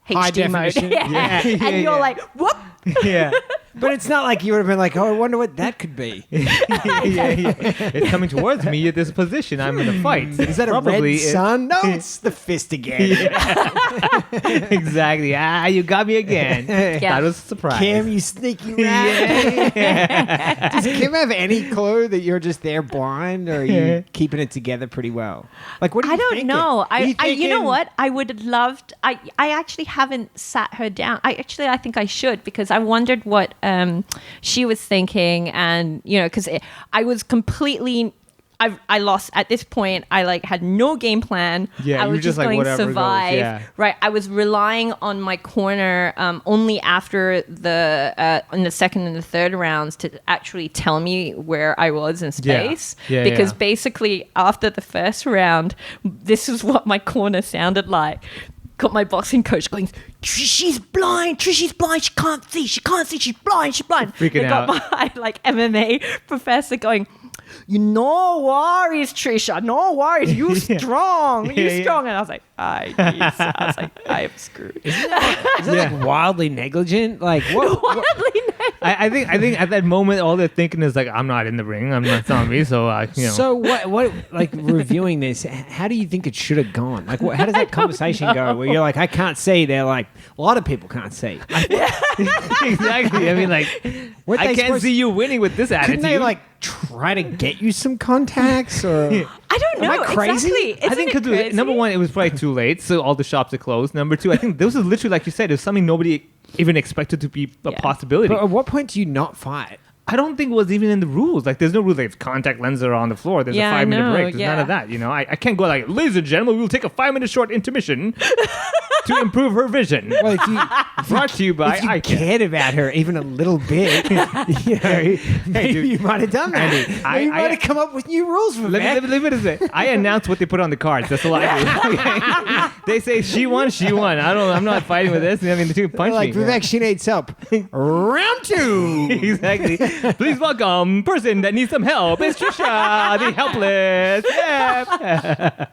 Speaker 3: High
Speaker 5: HD mode.
Speaker 3: definition.
Speaker 4: Yeah.
Speaker 5: And
Speaker 4: Yeah,
Speaker 5: you're
Speaker 4: yeah.
Speaker 5: like, whoop.
Speaker 4: yeah.
Speaker 3: But it's not like you would have been like, oh, I wonder what that could be.
Speaker 4: yeah. It's coming towards me at this position. I'm in a fight.
Speaker 3: Is that a red sun? No, it's the fist again.
Speaker 4: Exactly. You got me again.
Speaker 5: Yeah.
Speaker 4: That was a surprise.
Speaker 3: Kim, you sneaky rat. Does Kim have any clue that you're just there blind, or are you keeping it together pretty well? Like, what are you
Speaker 5: I don't
Speaker 3: thinking?
Speaker 5: know.
Speaker 3: Are
Speaker 5: You know
Speaker 3: thinking-
Speaker 5: what? I would have loved. I actually haven't sat her down. I think I should, because I wondered what she was thinking, and because I was completely. I lost at this point. I had no game plan.
Speaker 4: Yeah,
Speaker 5: I
Speaker 4: you
Speaker 5: was
Speaker 4: were just like,
Speaker 5: going to
Speaker 4: whatever goes,
Speaker 5: survive.
Speaker 4: yeah.
Speaker 5: Right. I was relying on my corner only after in the second and the third rounds to actually tell me where I was in space.
Speaker 4: Yeah,
Speaker 5: because
Speaker 4: yeah.
Speaker 5: basically after the first round, this is what my corner sounded like. Got my boxing coach going, she's blind, she can't see, she's blind.
Speaker 4: Freaking
Speaker 5: They got my MMA professor going, no worries, Tricia, no worries, you strong,
Speaker 4: Yeah.
Speaker 5: strong. And I was like, I am screwed.
Speaker 3: Is that like wildly negligent? Like what?
Speaker 5: Wildly
Speaker 4: I think at that moment, all they're thinking is like, I'm not in the ring. I'm not on me. So,
Speaker 3: So what? Like reviewing this, how do you think it should have gone? Like, how does that conversation go? Where you're like, I can't see. They're like, a lot of people can't see.
Speaker 4: exactly. I mean, like,
Speaker 3: What
Speaker 4: I
Speaker 3: they
Speaker 4: can't
Speaker 3: supposed-
Speaker 4: see you winning with this attitude.
Speaker 3: Couldn't they like try to get you some contacts or?
Speaker 5: I don't know.
Speaker 3: Am I crazy?
Speaker 5: Exactly.
Speaker 4: I think
Speaker 5: Isn't it
Speaker 4: because
Speaker 5: crazy?
Speaker 4: number one, it was probably too late, so all the shops are closed. Number two, I think this was literally, like you said, it was something nobody even expected to be a
Speaker 5: Yeah.
Speaker 4: possibility.
Speaker 3: But at what point do you not fight?
Speaker 4: I don't think it was even in the rules. Like, there's no rules. Like, if contact lenses are on the floor, there's
Speaker 5: Yeah,
Speaker 4: a 5 minute
Speaker 5: no,
Speaker 4: break. There's none of
Speaker 5: yeah.
Speaker 4: that. I can't go like, ladies and gentlemen, we will take a 5-minute short intermission to improve her vision.
Speaker 3: Well, if
Speaker 4: Brought to you by
Speaker 3: If you
Speaker 4: IKEA.
Speaker 3: cared about her even a little bit, maybe
Speaker 4: dude.
Speaker 3: you might have done that.
Speaker 4: Andy,
Speaker 3: Maybe
Speaker 4: I-
Speaker 3: you might have come up with new rules for
Speaker 4: Let me put it this way. I announce what they put on the cards. That's all I do. They say she won. I'm not fighting with this. I mean, the two punch
Speaker 3: Like,
Speaker 4: me.
Speaker 3: Vivek, she needs help. Round 2.
Speaker 4: Exactly. Please welcome person that needs some help. It's Tricia, the helpless. Yeah.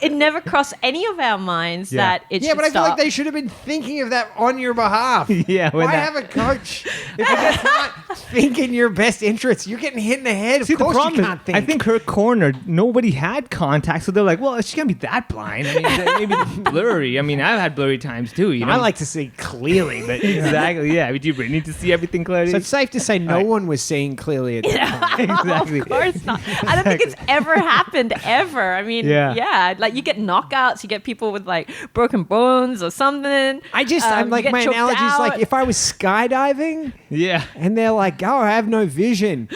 Speaker 5: It never crossed any of our minds
Speaker 4: Yeah.
Speaker 5: that it
Speaker 3: Yeah,
Speaker 5: should
Speaker 3: but I feel
Speaker 5: stop.
Speaker 3: like they should have been thinking of that on your behalf.
Speaker 4: Yeah, when
Speaker 3: Why
Speaker 4: that-
Speaker 3: have a coach if you're just not thinking your best interests? You're getting hit in the head.
Speaker 4: See,
Speaker 3: Of course
Speaker 4: the problem
Speaker 3: you
Speaker 4: is,
Speaker 3: can't think.
Speaker 4: I think her corner, nobody had contact, so they're like, well, she can't be that blind. I mean, maybe blurry. I mean, I've had blurry times too. You know,
Speaker 3: I like to see clearly, but
Speaker 4: exactly. Yeah, but you really need to see everything clearly.
Speaker 3: So it's safe to say no one was seeing clearly at that time.
Speaker 4: Exactly.
Speaker 5: Of course not. I don't think it's ever happened ever. I mean,
Speaker 4: Yeah.
Speaker 5: like you get knockouts, you get people with like broken bones or something.
Speaker 3: I'm
Speaker 5: you
Speaker 3: like,
Speaker 5: get
Speaker 3: my
Speaker 5: choked
Speaker 3: analogy is like
Speaker 5: out.
Speaker 3: if I was skydiving
Speaker 4: Yeah.
Speaker 3: and they're like, oh, I have no vision.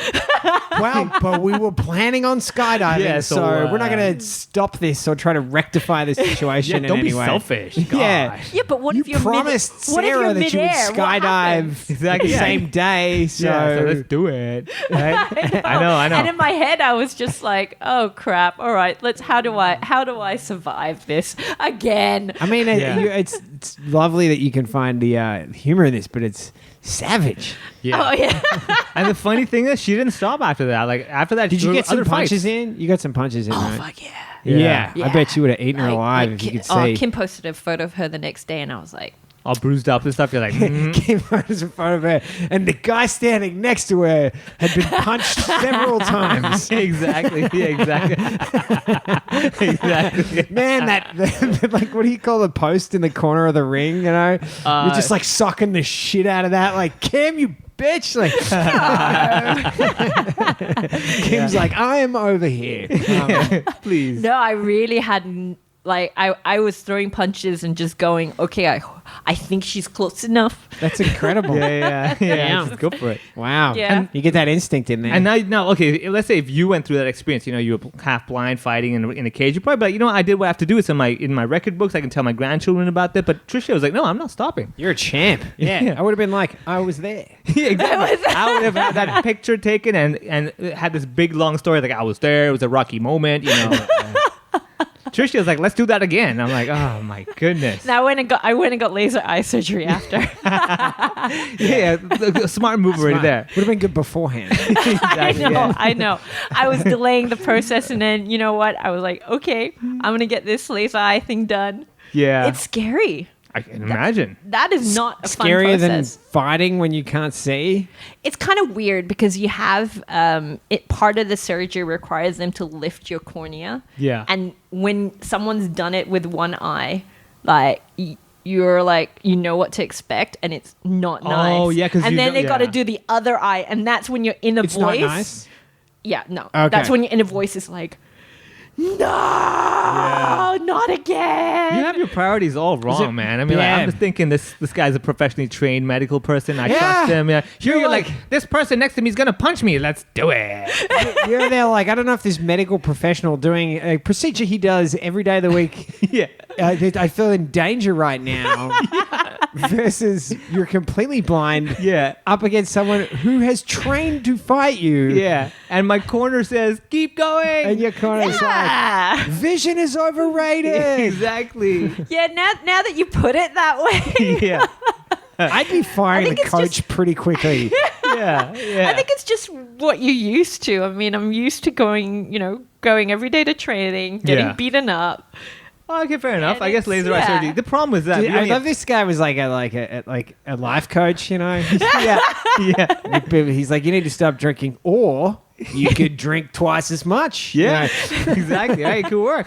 Speaker 3: Well, but we were planning on skydiving,
Speaker 4: Yeah,
Speaker 3: so
Speaker 4: so,
Speaker 3: we're not going to stop this or try to rectify the situation
Speaker 4: Yeah,
Speaker 3: in
Speaker 4: don't
Speaker 3: any
Speaker 4: be
Speaker 3: way.
Speaker 4: selfish.
Speaker 3: Yeah.
Speaker 4: Gosh.
Speaker 5: Yeah, but what
Speaker 3: You
Speaker 5: if you're
Speaker 3: promised
Speaker 5: what if
Speaker 3: Sarah
Speaker 5: you're
Speaker 3: that you would
Speaker 5: midair? What happens?
Speaker 3: skydive
Speaker 4: Exactly,
Speaker 3: the
Speaker 4: yeah.
Speaker 3: same day. So,
Speaker 4: Yeah, so let's do it. Right? I know.
Speaker 5: And in my head, I was just like, "Oh crap! All right, how do I survive this again?"
Speaker 3: I mean,
Speaker 4: Yeah.
Speaker 3: it's lovely that you can find the humor in this, but it's savage.
Speaker 4: Yeah.
Speaker 5: Oh yeah.
Speaker 4: And the funny thing is, she didn't stop after that. Like after that,
Speaker 3: Did you get some
Speaker 4: other
Speaker 3: punches
Speaker 4: fights.
Speaker 3: in? You got some punches in,
Speaker 5: Oh
Speaker 3: right?
Speaker 5: fuck yeah.
Speaker 3: Yeah.
Speaker 5: Yeah.
Speaker 3: I bet you would have eaten her alive if you could see.
Speaker 5: Kim posted a photo of her the next day, and I was like,
Speaker 4: All bruised up and stuff. You're like,
Speaker 3: Came photos in front of her, and the guy standing next to her had been punched several times.
Speaker 4: exactly. Yeah, exactly. exactly.
Speaker 3: Man, that like, what do you call the post in the corner of the ring? You know, you're just like sucking the shit out of that. Like, Kim, you bitch! Like, Kim's like, I am over here.
Speaker 4: Please.
Speaker 5: "No, I really hadn't." Like I was throwing punches and just going, "Okay, I think she's close enough."
Speaker 3: That's incredible.
Speaker 4: Yeah.
Speaker 3: Damn.
Speaker 4: Just go for it.
Speaker 3: Wow.
Speaker 5: Yeah.
Speaker 3: And you get that instinct in there.
Speaker 4: And now, okay, let's say if you went through that experience, you know, you were half blind fighting in a cage, you probably be like, you know, I did what I have to do. It's in my record books. I can tell my grandchildren about that. But Tricia was like, no, I'm not stopping.
Speaker 3: You're a champ. Yeah.
Speaker 4: Yeah.
Speaker 3: I would have been like, I was there.
Speaker 4: Yeah, exactly. I would have had that picture taken and had this big long story like I was there. It was a rocky moment, you know. Tricia was like, let's do that again. I'm like, oh my goodness.
Speaker 5: Now I went and got laser eye surgery after.
Speaker 4: Yeah, a smart move right there.
Speaker 3: Would have been good beforehand.
Speaker 5: I know. I was delaying the process, and then you know what? I was like, okay, I'm gonna get this laser eye thing done.
Speaker 4: Yeah.
Speaker 5: It's scary.
Speaker 4: I can imagine.
Speaker 5: That is not a fun
Speaker 3: Scarier than
Speaker 5: process.
Speaker 3: fighting when you can't see.
Speaker 5: It's kind of weird because you have part of the surgery requires them to lift your cornea.
Speaker 4: Yeah.
Speaker 5: And when someone's done it with one eye, like you're like, you know what to expect, and it's not nice.
Speaker 4: Oh, yeah, 'cause
Speaker 5: and
Speaker 4: you
Speaker 5: then
Speaker 4: know-
Speaker 5: they got to
Speaker 4: yeah.
Speaker 5: do the other eye, and that's when your inner
Speaker 3: It's
Speaker 5: voice.
Speaker 3: not nice.
Speaker 5: Yeah, no.
Speaker 3: Okay.
Speaker 5: That's when your inner voice is like, no, not again.
Speaker 4: You have your priorities all wrong, man. I mean, like,
Speaker 3: Yeah.
Speaker 4: I'm just thinking this guy's a professionally trained medical person. I
Speaker 3: Yeah.
Speaker 4: trust him. Yeah. Here
Speaker 3: You're
Speaker 4: you're
Speaker 3: like-
Speaker 4: like, this person next to me is going to punch me. Let's do it.
Speaker 3: You're there like, I don't know if this medical professional doing a procedure he does every day of the week,
Speaker 4: Yeah.
Speaker 3: I feel in danger right now. Versus you're completely blind.
Speaker 4: Yeah.
Speaker 3: Up against someone who has trained to fight you.
Speaker 4: Yeah. And my corner says, keep going.
Speaker 3: And your corner is like,
Speaker 5: Ah.
Speaker 3: vision is overrated.
Speaker 4: Exactly.
Speaker 5: Yeah, now that you put it that way,
Speaker 4: Yeah.
Speaker 3: I'd be firing
Speaker 5: think
Speaker 3: the
Speaker 5: it's
Speaker 3: coach
Speaker 5: just-
Speaker 3: pretty quickly.
Speaker 4: Yeah. Yeah.
Speaker 5: I think it's just what you're used to. I mean, I'm used to going every day to training, getting
Speaker 4: Yeah.
Speaker 5: beaten up.
Speaker 4: Oh, okay, fair enough.
Speaker 5: And
Speaker 4: I guess
Speaker 5: it's-
Speaker 4: laser eye
Speaker 5: yeah.
Speaker 4: surgery. The problem was that
Speaker 3: Dude,
Speaker 4: we
Speaker 3: I
Speaker 4: only
Speaker 3: love
Speaker 4: have-
Speaker 3: this guy was like a life coach, you know.
Speaker 4: Yeah. Yeah.
Speaker 3: He's like, you need to stop drinking, or you could drink twice as much. you
Speaker 4: Yeah,
Speaker 3: know.
Speaker 4: exactly. Right, it could work.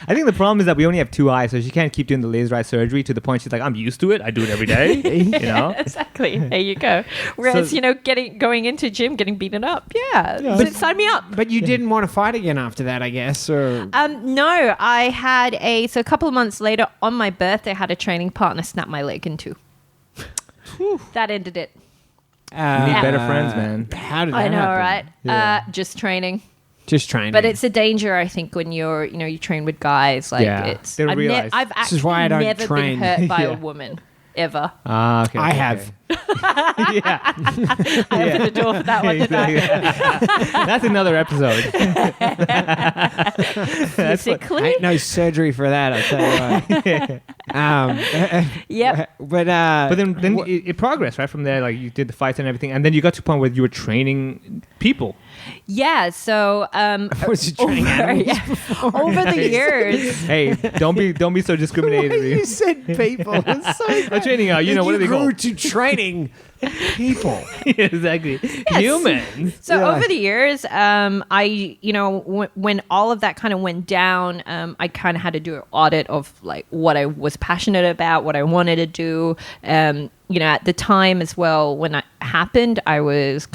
Speaker 4: I think the problem is that we only have two eyes, so she can't keep doing the laser eye surgery to the point she's like, I'm used to it. I do it every day. You know?
Speaker 5: Exactly. There you go. Whereas,
Speaker 4: So-
Speaker 5: going into gym, getting beaten up. Yeah. Sign me up.
Speaker 3: But you didn't want to fight again after that, I guess. Or
Speaker 5: No, I had a couple of months later on my birthday, I had a training partner snap my leg in two. That ended it.
Speaker 4: You need better friends, man.
Speaker 3: How did that
Speaker 5: I know,
Speaker 3: happen?
Speaker 5: right?
Speaker 4: Yeah.
Speaker 5: Just training.
Speaker 3: Just training.
Speaker 5: But it's a danger, I think, when you're, you train with guys. Like, it's.
Speaker 4: They don't realize.
Speaker 5: I've
Speaker 3: This
Speaker 5: actually
Speaker 3: is why I don't
Speaker 5: never
Speaker 3: train.
Speaker 5: been hurt by
Speaker 3: Yeah.
Speaker 5: a woman ever.
Speaker 4: Ah, okay.
Speaker 3: I
Speaker 4: okay,
Speaker 3: have.
Speaker 4: okay. Yeah.
Speaker 5: I opened the door for that one, didn't I?
Speaker 4: That's another episode.
Speaker 5: Physically?
Speaker 3: Ain't no surgery for that, I'll tell you what.
Speaker 5: Yep.
Speaker 3: But
Speaker 4: But then it progressed, right? From there, like you did the fights and everything, and then you got to a point where you were training people.
Speaker 5: Yeah, so
Speaker 3: was you training animals
Speaker 5: over the years.
Speaker 4: Hey, don't be so discriminatory.
Speaker 3: you said people. It's so
Speaker 4: I'm training, what are they
Speaker 3: grew
Speaker 4: called?
Speaker 3: to training people.
Speaker 4: Exactly. Humans.
Speaker 5: So
Speaker 3: Yeah.
Speaker 5: over the years, I, when all of that kind of went down, I kind of had to do an audit of like what I was passionate about, what I wanted to do. At the time as well, when it happened, I was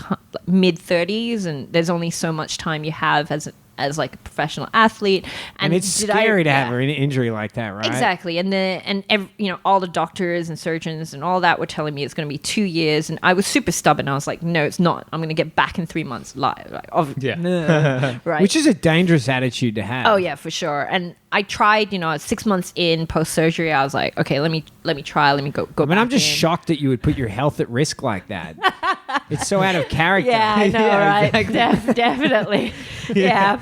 Speaker 5: mid 30s, and there's only so much time you have as like a professional athlete.
Speaker 3: And it's scary to have an injury like that, right?
Speaker 5: Exactly. And all the doctors and surgeons and all that were telling me it's going to be 2 years. And I was super stubborn. I was like, no, it's not. I'm going to get back in 3 months live.
Speaker 4: Yeah.
Speaker 5: Right.
Speaker 3: Which is a dangerous attitude to have.
Speaker 5: Oh yeah, for sure. And I tried, 6 months in post surgery, I was like, okay, let me try, let me go.
Speaker 3: I mean, I'm
Speaker 5: back
Speaker 3: just
Speaker 5: in.
Speaker 3: shocked that you would put your health at risk like that. It's so out of character.
Speaker 5: Yeah, I know, right? Definitely. Yeah.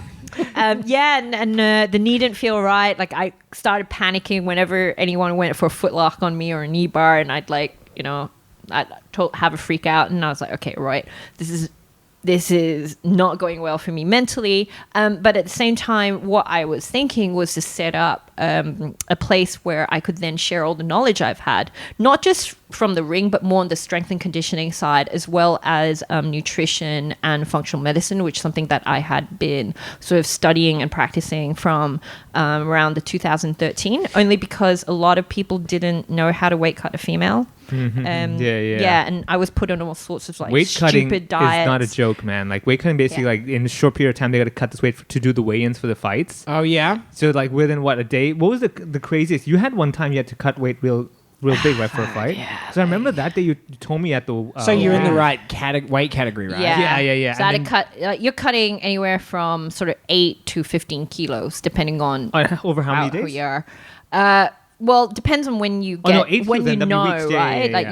Speaker 5: And the knee didn't feel right. Like I started panicking whenever anyone went for a foot lock on me or a knee bar, and I'd have a freak out, and I was like, okay, right, this is not going well for me mentally. But at the same time, what I was thinking was to set up a place where I could then share all the knowledge I've had, not just from the ring, but more on the strength and conditioning side, as well as nutrition and functional medicine, which is something that I had been sort of studying and practicing from around the 2013, only because a lot of people didn't know how to weight cut a female.
Speaker 4: Yeah,
Speaker 5: and I was put on all sorts of like
Speaker 4: weight cutting
Speaker 5: stupid diets.
Speaker 4: is not a joke, man. Like weight cutting, basically, like in a short period of time, they got to cut this weight to do the weigh-ins for the fights.
Speaker 3: Oh, yeah?
Speaker 4: So like within a day? What was the craziest? You had one time you had to cut weight real big, right, for a fight.
Speaker 5: Yeah,
Speaker 4: so I remember that day you told me at the.
Speaker 3: So you're in the right weight category, right?
Speaker 4: Yeah.
Speaker 5: So I had to cut. You're cutting anywhere from sort of 8 to 15 kilos, depending on
Speaker 4: over how many days?
Speaker 5: who you are. Well, it depends on when you get
Speaker 4: 8
Speaker 5: when
Speaker 4: kilos,
Speaker 5: you
Speaker 4: that'd be
Speaker 5: know,
Speaker 4: weeks. Yeah,
Speaker 5: right?
Speaker 4: yeah,
Speaker 5: Like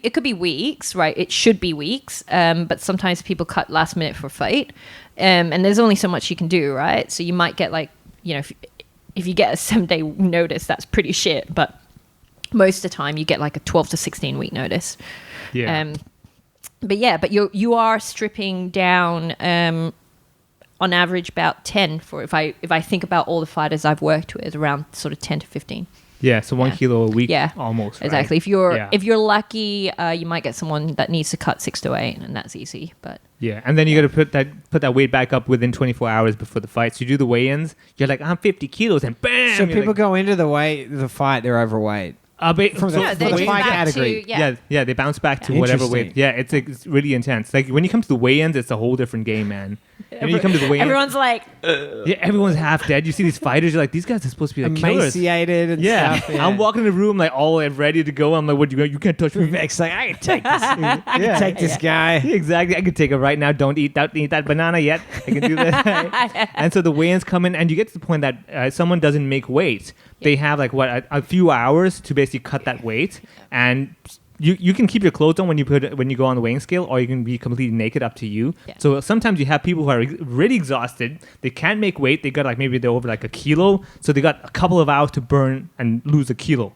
Speaker 5: it could be weeks, right? It should be weeks, but sometimes people cut last minute for a fight, and there's only so much you can do, right? So you might get like, if you get a 7-day notice, that's pretty shit, but most of the time you get like a 12 to 16 week notice.
Speaker 4: Yeah.
Speaker 5: But you are stripping down on average about 10 for if I think about all the fighters I've worked with, around sort of 10 to 15.
Speaker 4: Yeah, so 1 kilo a week,
Speaker 5: Yeah,
Speaker 4: almost. Right?
Speaker 5: Exactly. If you're lucky, you might get someone that needs to cut 6 to 8, and that's easy. But
Speaker 4: yeah, and then you got to put that weight back up within 24 hours before the fight. So you do the weigh-ins. You're like, I'm 50 kilos, and bam.
Speaker 3: So
Speaker 4: you're
Speaker 3: people
Speaker 4: like,
Speaker 3: go into the fight, they're overweight.
Speaker 4: From
Speaker 5: they
Speaker 3: the
Speaker 5: just
Speaker 3: fight
Speaker 5: back
Speaker 3: category.
Speaker 5: to-
Speaker 4: yeah, they bounce back to whatever weight.
Speaker 3: Interesting.
Speaker 4: Yeah, it's really intense. Like when you come to the weigh-ins, it's a whole different game, man. And you come to the weigh-ins,
Speaker 5: Everyone's like,
Speaker 4: yeah, everyone's half dead. You see these fighters, you're like, these guys are supposed to be like killers.
Speaker 3: Emaciated and
Speaker 4: Yeah.
Speaker 3: stuff. Yeah.
Speaker 4: I'm walking in the room like all ready to go. I'm like, what you can't touch me.
Speaker 3: Vivek's like, I can take this. I can take this guy.
Speaker 4: Exactly. I can take it right now. Don't eat that banana yet. I can do that. And so the weigh-ins come in, and you get to the point that someone doesn't make weight. They have like a few hours to basically cut that weight, and you can keep your clothes on when you go on the weighing scale, or you can be completely naked, up to you.
Speaker 5: Yeah.
Speaker 4: So sometimes you have people who are really exhausted. They can't make weight. They got like maybe they're over like a kilo, so they got a couple of hours to burn and lose a kilo,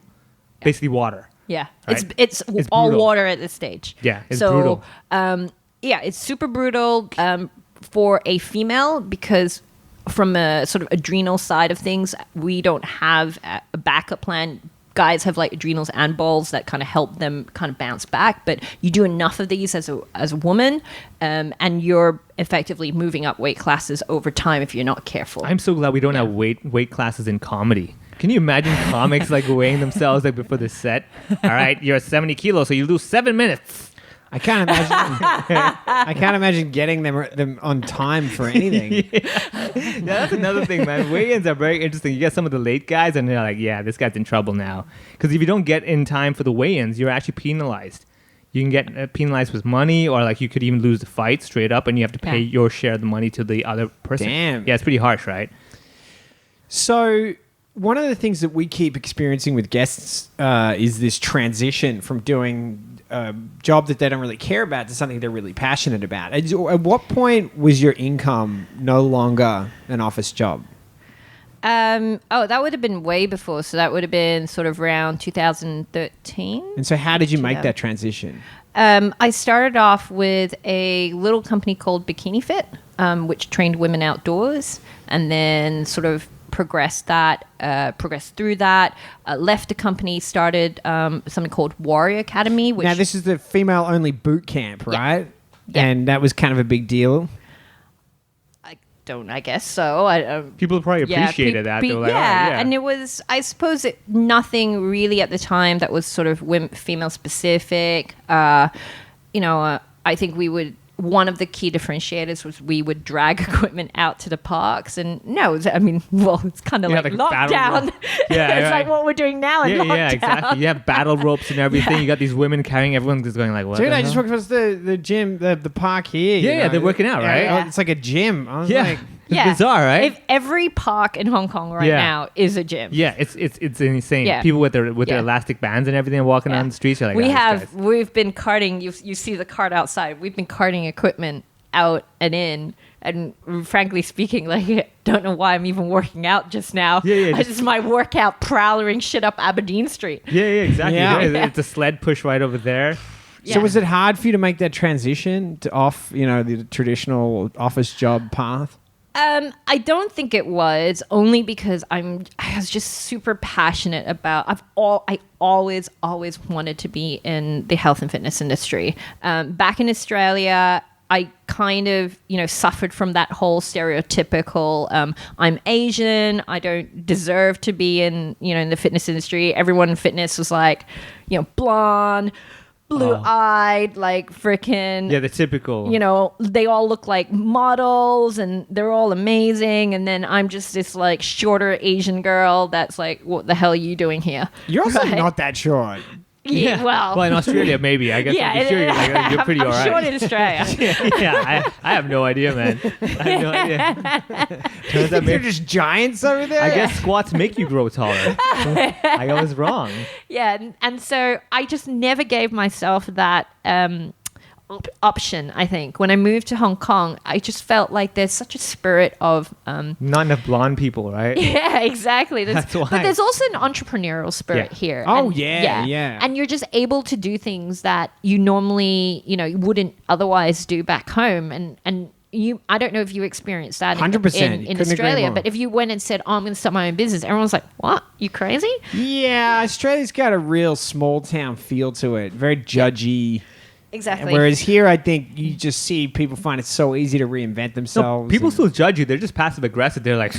Speaker 4: basically water.
Speaker 5: yeah,
Speaker 4: Right.
Speaker 5: it's all
Speaker 4: brutal.
Speaker 5: water at this stage.
Speaker 4: Yeah, it's brutal.
Speaker 5: Yeah, it's super brutal for a female, because from a sort of adrenal side of things, we don't have a backup plan. Guys have like adrenals and balls that kind of help them kind of bounce back, but you do enough of these as a woman, and you're effectively moving up weight classes over time if you're not careful.
Speaker 4: I'm so glad we don't have weight classes in comedy. Can you imagine comics like weighing themselves like before the set? All right, you're 70 kilos, so you lose 7 minutes.
Speaker 3: I can't imagine. I can't imagine getting them on time for anything.
Speaker 4: Yeah, that's another thing, man. Weigh-ins are very interesting. You get some of the late guys, and they're like, "Yeah, this guy's in trouble now." Because if you don't get in time for the weigh-ins, you're actually penalized. you can get penalized with money, or like you could even lose the fight straight up, and you have to pay your share of the money to the other person.
Speaker 3: Damn.
Speaker 4: Yeah, it's pretty harsh, right?
Speaker 3: So one of the things that we keep experiencing with guests is this transition from doing a job that they don't really care about to something they're really passionate about. At what point was your income no longer an office job?
Speaker 5: That would have been way before. So that would have been sort of around 2013.
Speaker 3: And so how did you make that transition?
Speaker 5: I started off with a little company called Bikini Fit, which trained women outdoors, and then sort of progressed through that, left the company, started something called Warrior Academy. Which
Speaker 3: Now, this is the female-only boot camp, right?
Speaker 5: Yeah.
Speaker 3: And that was kind of a big deal.
Speaker 5: I guess so.
Speaker 4: People probably appreciated that. They were like,
Speaker 5: and it was, I suppose, nothing really at the time that was sort of female specific. I think one of the key differentiators was we would drag equipment out to the parks, and it's kind of like lockdown. It's like what we're doing now in lockdown.
Speaker 4: Yeah, exactly. You have battle ropes and everything. You got these women carrying, everyone's just going like, what?
Speaker 3: Dude, I just walked past the gym, the park here.
Speaker 4: Yeah, they're working out, right?
Speaker 3: Yeah. It's like a gym. I was like,
Speaker 4: it's bizarre, right?
Speaker 5: If every park in Hong Kong now is a gym.
Speaker 4: Yeah, it's insane.
Speaker 5: Yeah.
Speaker 4: People with their elastic bands and everything walking on the streets. You're like,
Speaker 5: we've been carting. You see the cart outside. We've been carting equipment out and in. And frankly speaking, like, don't know why I'm even working out just now. This is my workout prowling shit up Aberdeen Street.
Speaker 4: Yeah, exactly.
Speaker 3: Yeah.
Speaker 4: It's a sled push right over there.
Speaker 3: So was it hard for you to make that transition off, the traditional office job path?
Speaker 5: I don't think it was, only because I was just super passionate about. I always wanted to be in the health and fitness industry. Back in Australia, I kind of suffered from that whole stereotypical. I'm Asian. I don't deserve to be in the fitness industry. Everyone in fitness was like, blonde, blue-eyed, like freaking...
Speaker 4: Yeah, the typical...
Speaker 5: they all look like models, and they're all amazing, and then I'm just this, like, shorter Asian girl that's like, what the hell are you doing here?
Speaker 3: You're also not that short.
Speaker 5: Yeah, well,
Speaker 4: in Australia, maybe. I guess you're pretty all right.
Speaker 5: I'm short in Australia.
Speaker 4: I have no idea, man. I have no idea. Turns out
Speaker 3: They're just giants over there?
Speaker 4: I guess squats make you grow taller. I was wrong.
Speaker 5: Yeah, and so I just never gave myself that option. I think when I moved to Hong Kong, I just felt like there's such a spirit of
Speaker 4: not enough blonde people, right?
Speaker 5: Yeah, exactly.
Speaker 4: That's why.
Speaker 5: But there's also an entrepreneurial spirit here.
Speaker 3: Oh,
Speaker 5: and,
Speaker 3: yeah.
Speaker 5: And you're just able to do things that you normally, you wouldn't otherwise do back home. And I don't know if you experienced that
Speaker 3: 100%.
Speaker 5: in Australia, but if you went and said, I'm going to start my own business, everyone's like, what? You crazy?
Speaker 3: Yeah, Australia's got a real small town feel to it. Very judgy.
Speaker 5: Exactly.
Speaker 3: Whereas here, I think you just see people find it so easy to reinvent themselves.
Speaker 4: No, people still judge you. They're just passive aggressive. They're like,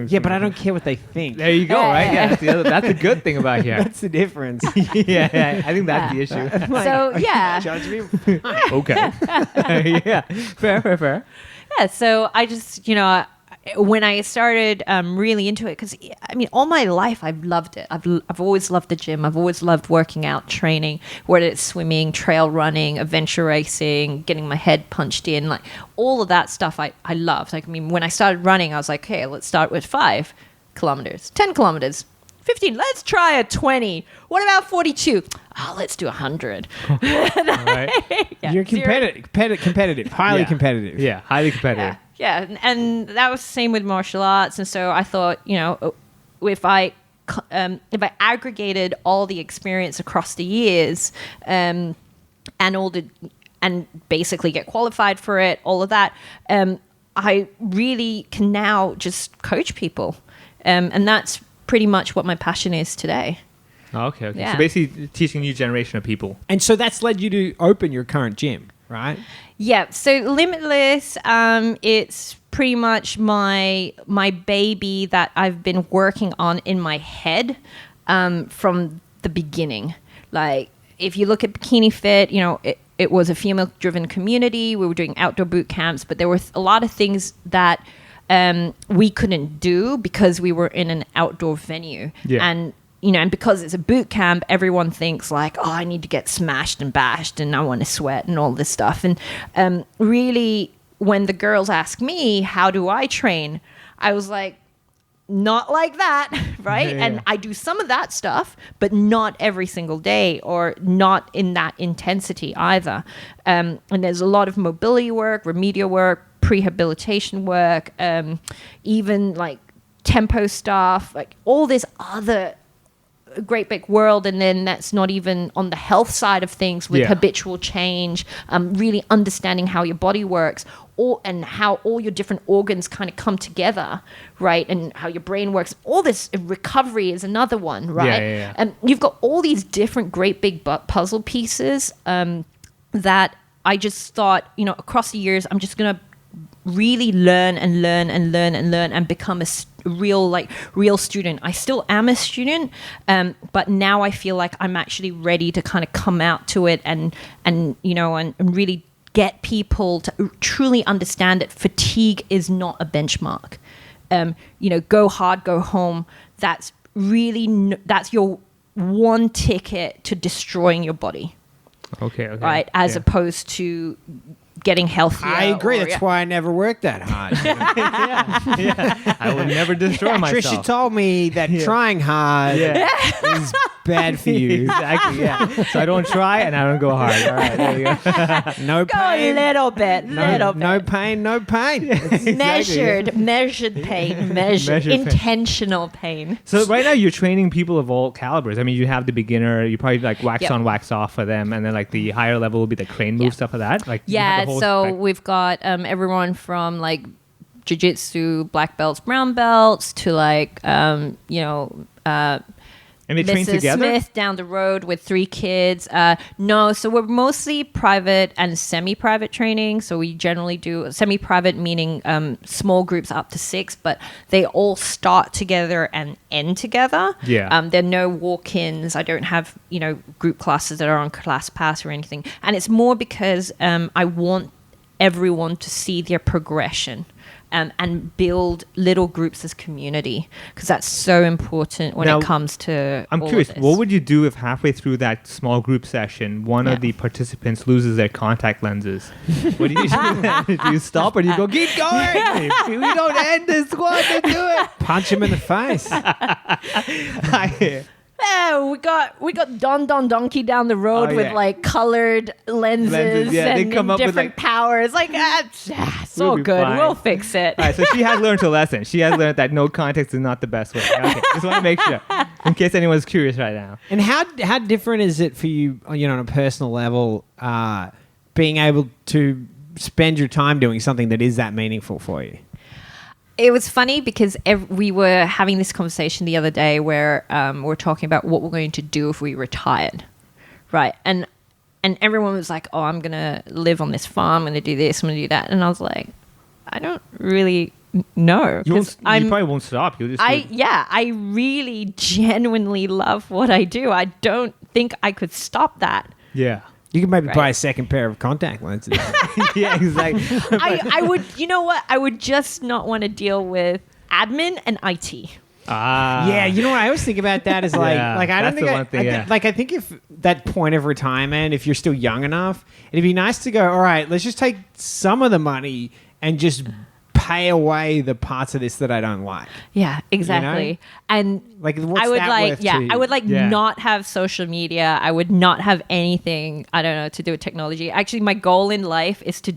Speaker 3: yeah, but I don't care what they think.
Speaker 4: There you go, right? Yeah, that's the good thing about here.
Speaker 3: That's the difference.
Speaker 4: yeah, I think that's the issue.
Speaker 5: So yeah,
Speaker 3: judge me.
Speaker 4: Okay. Yeah, fair.
Speaker 5: Yeah. So I just when I started really into it, because all my life I've loved it. I've always loved the gym. I've always loved working out, training, whether it's swimming, trail running, adventure racing, getting my head punched in, like all of that stuff I loved. Like, when I started running, I was like, hey, let's start with 5 kilometers, 10 kilometers, 15. Let's try a 20. What about 42? Oh, let's do 100.
Speaker 4: Right.
Speaker 5: Yeah,
Speaker 3: You're competitive, highly competitive.
Speaker 4: Yeah, highly competitive.
Speaker 5: Yeah, and that was the same with martial arts. And so I thought, if I aggregated all the experience across the years, and basically get qualified for it, all of that, I really can now just coach people, and that's pretty much what my passion is today.
Speaker 4: Okay.
Speaker 5: Yeah.
Speaker 4: So basically, teaching a new generation of people.
Speaker 3: And so that's led you to open your current gym, right?
Speaker 5: Yeah, so Limitless, it's pretty much my baby that I've been working on in my head from the beginning. Like, if you look at Bikini Fit, it was a female-driven community. We were doing outdoor boot camps, but there were a lot of things that we couldn't do because we were in an outdoor venue.
Speaker 4: Yeah.
Speaker 5: And and because it's a boot camp, everyone thinks like, oh, I need to get smashed and bashed and I want to sweat and all this stuff. And really, when the girls ask me, how do I train? I was like, not like that, right?
Speaker 4: Yeah.
Speaker 5: And I do some of that stuff, but not every single day or not in that intensity either. And there's a lot of mobility work, remedial work, prehabilitation work, even like tempo stuff, like all this other great big world. And then that's not even on the health side of things with habitual change, really understanding how your body works, and how all your different organs kind of come together, right? And how your brain works. All this recovery is another one, right?
Speaker 4: Yeah.
Speaker 5: And you've got all these different great big puzzle pieces that I just thought, across the years, I'm just going to really learn and become a real student. I still am a student, but now I feel like I'm actually ready to kind of come out to it and really get people to truly understand that fatigue is not a benchmark. Go hard, go home. That's your one ticket to destroying your body.
Speaker 4: Okay.
Speaker 5: Right, as opposed to getting healthier.
Speaker 3: I agree. That's why I never worked that hard.
Speaker 4: I would never destroy myself.
Speaker 3: Tricia told me that trying hard is bad for you.
Speaker 4: Exactly, yeah. So I don't try and I don't go hard. All right, there you go.
Speaker 3: No
Speaker 5: Go
Speaker 3: pain.
Speaker 5: a little bit.
Speaker 3: No pain, no pain.
Speaker 5: Measured pain,
Speaker 4: Measured pain.
Speaker 5: intentional pain.
Speaker 4: So right now you're training people of all calibers. I mean, you have the beginner, you probably like wax on, wax off for them, and then like the higher level will be the crane move, stuff like that. Like you have the whole
Speaker 5: so
Speaker 4: spec-
Speaker 5: we've got everyone from like jiu-jitsu black belts, brown belts to like
Speaker 4: and they train
Speaker 5: Mrs.
Speaker 4: together.
Speaker 5: Smith down the road with 3 kids. No, so we're mostly private and semi-private training. So we generally do semi-private, meaning small groups up to 6, but they all start together and end together.
Speaker 4: Yeah.
Speaker 5: There are no walk-ins. I don't have group classes that are on ClassPass or anything. And it's more because I want everyone to see their progression. And build little groups as community, because that's so important when
Speaker 4: Now,
Speaker 5: it comes to
Speaker 4: I'm
Speaker 5: all
Speaker 4: curious,
Speaker 5: of this.
Speaker 4: what would you do if halfway through that small group session, one
Speaker 5: Yeah.
Speaker 4: of the participants loses their contact lenses? What do you do? Do you stop or do you go, keep going? We don't end this squad to do it.
Speaker 3: Punch him in the face.
Speaker 5: Yeah, we got Don Donkey down the road
Speaker 4: Oh,
Speaker 5: with
Speaker 4: yeah.
Speaker 5: like colored lenses
Speaker 4: yeah, they
Speaker 5: and
Speaker 4: come up with,
Speaker 5: different
Speaker 4: like-
Speaker 5: powers. Like it's
Speaker 4: We'll
Speaker 5: all
Speaker 4: be
Speaker 5: good.
Speaker 4: fine.
Speaker 5: We'll fix it.
Speaker 4: All right, so she has learned her lesson. She has learned that no context is not the best way. Okay, just want to make sure, in case anyone's curious right now.
Speaker 3: And how different is it for you, on a personal level, being able to spend your time doing something that is that meaningful for you?
Speaker 5: It was funny because we were having this conversation the other day where we're talking about what we're going to do if we retired, right? And everyone was like, "Oh, I'm gonna live on this farm. I'm gonna do this. I'm gonna do that." And I was like, "I don't really know."
Speaker 4: You probably won't stop. You'll just
Speaker 5: I really genuinely love what I do. I don't think I could stop that.
Speaker 4: yeah.
Speaker 3: You can maybe
Speaker 5: Right.
Speaker 3: buy a second pair of contact lenses.
Speaker 4: Yeah, exactly.
Speaker 5: I would, you know what? I would just not want to deal with admin and IT.
Speaker 3: Yeah, what I always think about that is like,
Speaker 4: Yeah,
Speaker 3: I don't
Speaker 4: that's
Speaker 3: think
Speaker 4: the one thing, yeah.
Speaker 3: I think if that point of retirement, if you're still young enough, it'd be nice to go, all right, let's just take some of the money and just pay away the parts of this that I don't like.
Speaker 5: Yeah, exactly. And
Speaker 3: Like, what's
Speaker 5: I would
Speaker 3: that
Speaker 5: like,
Speaker 3: worth to you?
Speaker 5: I would like
Speaker 4: Yeah.
Speaker 5: not have social media. I would not have anything, I don't know, to do with technology. Actually, my goal in life is to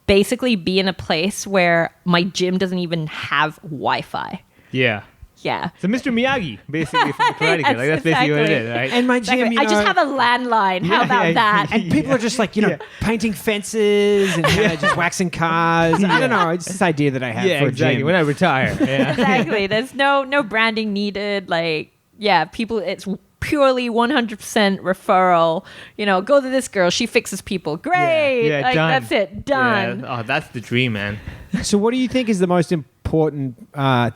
Speaker 5: basically be in a place where my gym doesn't even have Wi-Fi.
Speaker 4: Yeah.
Speaker 5: Yeah.
Speaker 4: So Mr. Miyagi, basically, from the Karate Kid. Like, that's basically what it is, right?
Speaker 3: And my gym,
Speaker 5: Exactly. I just have a landline. How about that?
Speaker 3: And people are just like, painting fences and just waxing cars. I don't know. It's this idea that I have
Speaker 4: yeah,
Speaker 3: for a
Speaker 4: exactly.
Speaker 3: gym.
Speaker 4: When I retire. Yeah.
Speaker 5: Exactly. There's no branding needed. Like, yeah, people, it's purely 100% referral. Go to this girl. She fixes people. Great.
Speaker 4: Yeah,
Speaker 5: like,
Speaker 4: done.
Speaker 5: that's it. Done.
Speaker 4: Yeah. Oh, that's the dream, man.
Speaker 3: So what do you think is the most important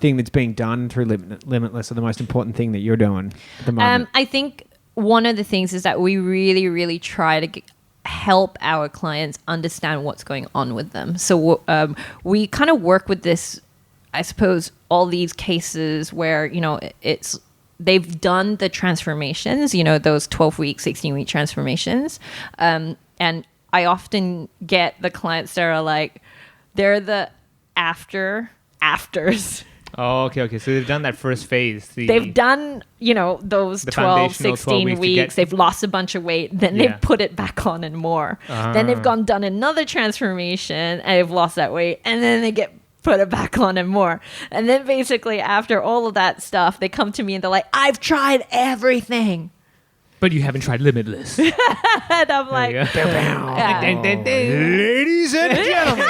Speaker 3: thing that's being done through Limitless, or the most important thing that you're doing at the moment?
Speaker 5: I think one of the things is that we really, really try to help our clients understand what's going on with them. So we kind of work with this, I suppose, all these cases where, it's they've done the transformations, those 12-week, 16-week transformations. And I often get the clients that are like, they're the afters.
Speaker 4: Oh, okay. So they've done that first phase.
Speaker 5: They've done, those 12, 16 weeks. They've lost a bunch of weight. Then they've put it back on and more. Then they've done another transformation and they've lost that weight. And then they put it back on and more. And then basically after all of that stuff, they come to me and they're like, I've tried everything.
Speaker 4: But you haven't tried Limitless.
Speaker 5: And I'm like,
Speaker 4: ladies and gentlemen,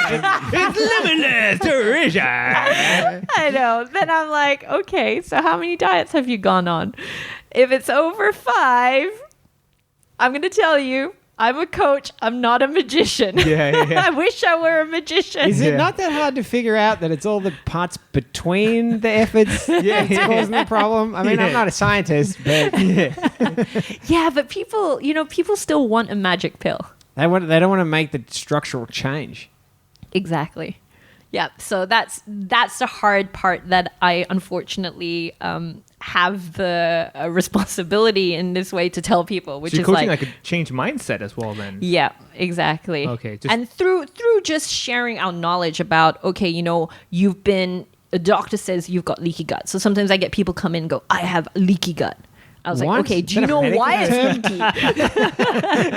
Speaker 4: it's Limitless, Tricia.
Speaker 5: I know. Then I'm like, okay, so how many diets have you gone on? If it's over 5, I'm going to tell you, I'm a coach. I'm not a magician.
Speaker 4: Yeah.
Speaker 5: I wish I were a magician.
Speaker 3: Is it not that hard to figure out that it's all the parts between the efforts that's causing the problem? I mean, I'm not a scientist, but
Speaker 5: yeah, but people still want a magic pill.
Speaker 3: They don't want to make the structural change.
Speaker 5: Exactly. Yeah. So that's the hard part that I unfortunately have the responsibility in this way to tell people, which
Speaker 4: so you're
Speaker 5: is
Speaker 4: coaching
Speaker 5: like
Speaker 4: a change mindset as well then.
Speaker 5: Yeah, exactly.
Speaker 4: Okay.
Speaker 5: And through just sharing our knowledge about, okay, a doctor says you've got leaky gut. So sometimes I get people come in and go, I have leaky gut. I was
Speaker 3: What?
Speaker 5: like, okay, do you know why it's leaky?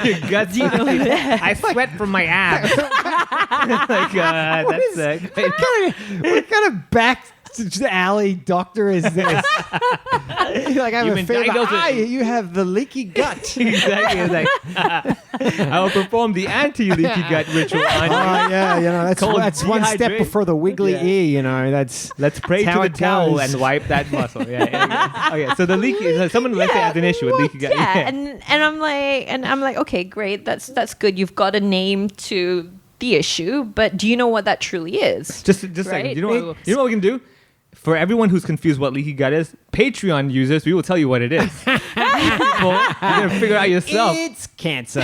Speaker 4: Your guts. I sweat from my abs. That's
Speaker 3: What kind of back alley doctor is this? Like, I have
Speaker 4: You've
Speaker 3: a
Speaker 4: been
Speaker 3: fever.
Speaker 4: diagnosed with-
Speaker 3: You have the leaky gut.
Speaker 4: Exactly. It's like, I will perform the anti-leaky gut ritual on you.
Speaker 3: Oh yeah,
Speaker 4: Cold
Speaker 3: that's one step
Speaker 4: dehydrate.
Speaker 3: before the wiggly ear. Let's
Speaker 4: pray
Speaker 3: how
Speaker 4: to the
Speaker 3: it
Speaker 4: towel
Speaker 3: goes.
Speaker 4: and wipe that muscle. Yeah. Okay, so the leaky. So someone let's say has an issue with leaky gut.
Speaker 5: Yeah, and I'm like, okay, great, that's good. You've got a name to the issue, but do you know what that truly is?
Speaker 4: Just a
Speaker 5: Right?
Speaker 4: second. You know what we can do? For everyone who's confused what leaky gut is, Patreon users, we will tell you what it is. People, you're gonna figure it out yourself.
Speaker 3: It's cancer.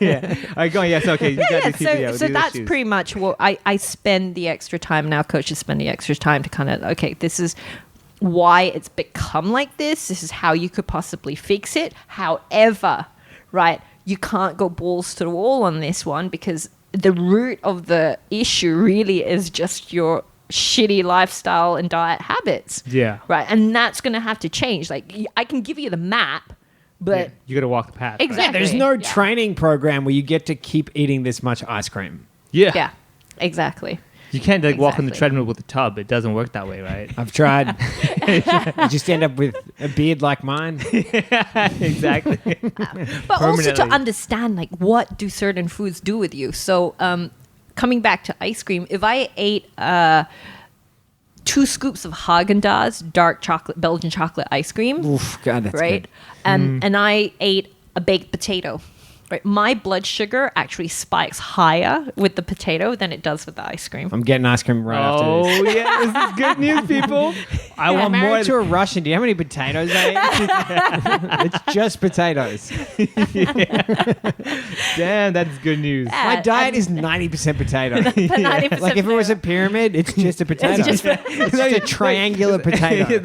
Speaker 4: Yeah. All right, go on. Yes. Okay. You got these people,
Speaker 5: So
Speaker 4: these
Speaker 5: that's
Speaker 4: issues.
Speaker 5: pretty much what I spend the extra time now. Coaches spend the extra time to kind of, okay, this is why it's become like this. This is how you could possibly fix it. However, right, you can't go balls to the wall on this one because the root of the issue really is just your shitty lifestyle and diet habits.
Speaker 4: Yeah.
Speaker 5: Right. And that's going to have to change. Like, I can give you the map, but
Speaker 4: you got to walk the path.
Speaker 5: Exactly.
Speaker 3: Yeah, there's no
Speaker 5: Yeah.
Speaker 3: training program where you get to keep eating this much ice cream.
Speaker 4: Yeah.
Speaker 5: yeah, exactly.
Speaker 4: You can't walk on the
Speaker 5: Exactly.
Speaker 4: treadmill with a tub. It doesn't work that way, right?
Speaker 3: I've tried. You just end up with a beard like mine.
Speaker 4: Exactly.
Speaker 5: But also to
Speaker 4: Permanently.
Speaker 5: understand, like, what do certain foods do with you? So, coming back to ice cream, if I ate 2 scoops of Haagen-Dazs dark chocolate, Belgian chocolate ice cream,
Speaker 3: Oof, God, that's
Speaker 5: right?
Speaker 3: good.
Speaker 5: And I ate a baked potato. Right, my blood sugar actually spikes higher with the potato than it does with the ice cream.
Speaker 3: I'm getting ice cream right after this.
Speaker 4: Oh yeah, this is good news, people. I
Speaker 3: I'm
Speaker 4: want
Speaker 3: married
Speaker 4: more.
Speaker 3: to a Russian. Do you know how many potatoes I eat? It's just potatoes.
Speaker 4: Damn, that's good news.
Speaker 3: My diet is 90% potato.
Speaker 5: 90%
Speaker 3: Like if it was a pyramid, it's just a potato.
Speaker 5: It's just-
Speaker 3: It's just a triangular potato.
Speaker 4: Yeah,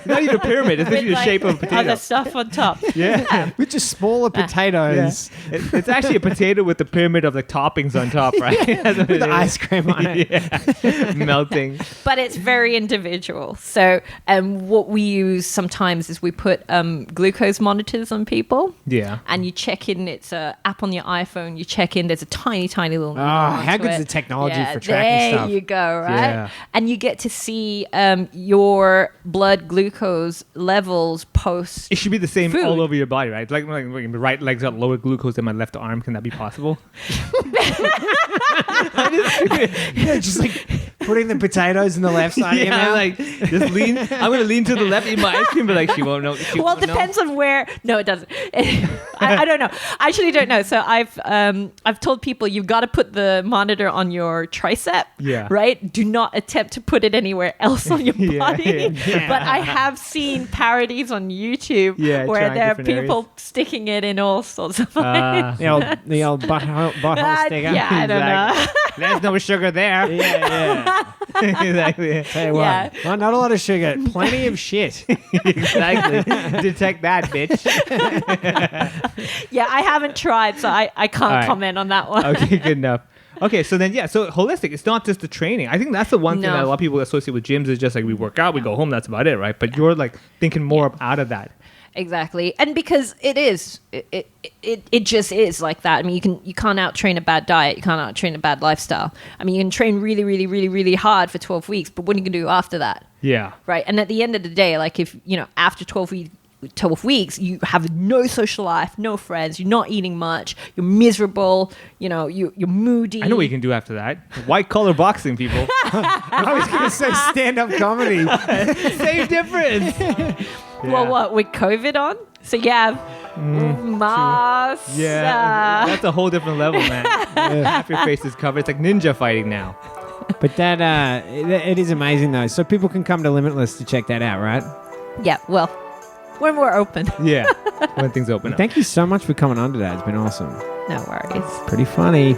Speaker 4: not even a pyramid. It's
Speaker 5: with,
Speaker 4: literally the shape of a potato.
Speaker 5: other stuff on top.
Speaker 4: Yeah.
Speaker 3: With just smaller potatoes
Speaker 4: It's actually a potato with the pyramid of the toppings on top, right? That's what
Speaker 3: with
Speaker 4: it
Speaker 3: the
Speaker 4: is.
Speaker 3: ice cream on it.
Speaker 4: Yeah. Melting.
Speaker 5: But it's very individual. So what we use sometimes is we put glucose monitors on people.
Speaker 4: Yeah.
Speaker 5: And you check in, it's an app on your iPhone, you check in, there's a tiny, tiny little needle
Speaker 3: how
Speaker 5: onto
Speaker 3: good's
Speaker 5: it.
Speaker 3: the technology for tracking stuff?
Speaker 5: There you go, right?
Speaker 4: Yeah.
Speaker 5: And you get to see your blood glucose levels post.
Speaker 4: It should be the same
Speaker 5: Food.
Speaker 4: all over your body, right? Like my right leg's got lower glucose than my left arm. Can that be possible?
Speaker 3: Yeah, just like putting the potatoes in the left side of your
Speaker 4: Yeah,
Speaker 3: mouth.
Speaker 4: like just lean. I'm gonna lean to the left, eat my ice cream, but like she won't know.
Speaker 5: Well, it depends on where. No, it doesn't. I don't know. I actually don't know. So I've told people you've got to put the monitor on your tricep.
Speaker 4: Yeah.
Speaker 5: Right. Do not attempt to put it anywhere else on your
Speaker 4: Yeah,
Speaker 5: body.
Speaker 3: yeah.
Speaker 5: But I have seen parodies on YouTube
Speaker 4: Yeah,
Speaker 5: where
Speaker 4: trying
Speaker 5: there are
Speaker 4: different
Speaker 5: people
Speaker 4: areas.
Speaker 5: sticking it in all sorts of ways.
Speaker 3: the old butthole sticker.
Speaker 5: Yeah, I don't know.
Speaker 4: There's no sugar there.
Speaker 3: Yeah.
Speaker 4: Exactly.
Speaker 3: Tell you what,
Speaker 5: Yeah.
Speaker 3: well, not a lot of sugar, plenty of shit.
Speaker 4: Exactly. Detect that, bitch.
Speaker 5: Yeah, I haven't tried, so I can't
Speaker 4: All right.
Speaker 5: comment on that one.
Speaker 4: Okay, good enough. Okay, so then so holistic. It's not just the training. I think that's the one thing
Speaker 5: No.
Speaker 4: that a lot of people associate with gyms is just like we work out, we go home, that's about it, right? But you're like thinking more out of that.
Speaker 5: Exactly, and because it just is like that. I mean, you can't out train a bad diet, you can't out train a bad lifestyle. I mean, you can train really, really, really, really hard for 12 weeks, but what are you gonna do after that?
Speaker 4: Yeah.
Speaker 5: Right, and at the end of the day, like if after 12 weeks, you have no social life, no friends, you're not eating much, you're miserable, you're moody.
Speaker 4: I know what you can do after that. White collar boxing, people.
Speaker 3: I was going to say stand-up comedy.
Speaker 4: Same difference.
Speaker 5: Well, what with COVID on? So you have masks.
Speaker 4: Yeah, that's a whole different level, man. Half your face is covered. It's like ninja fighting now.
Speaker 3: But that it is amazing though. So people can come to Limitless to check that out, right?
Speaker 5: Yeah, well, when we're open.
Speaker 4: Yeah, when things open up.
Speaker 3: Thank you so much for coming on today. It's been awesome.
Speaker 5: No worries.
Speaker 3: Pretty funny.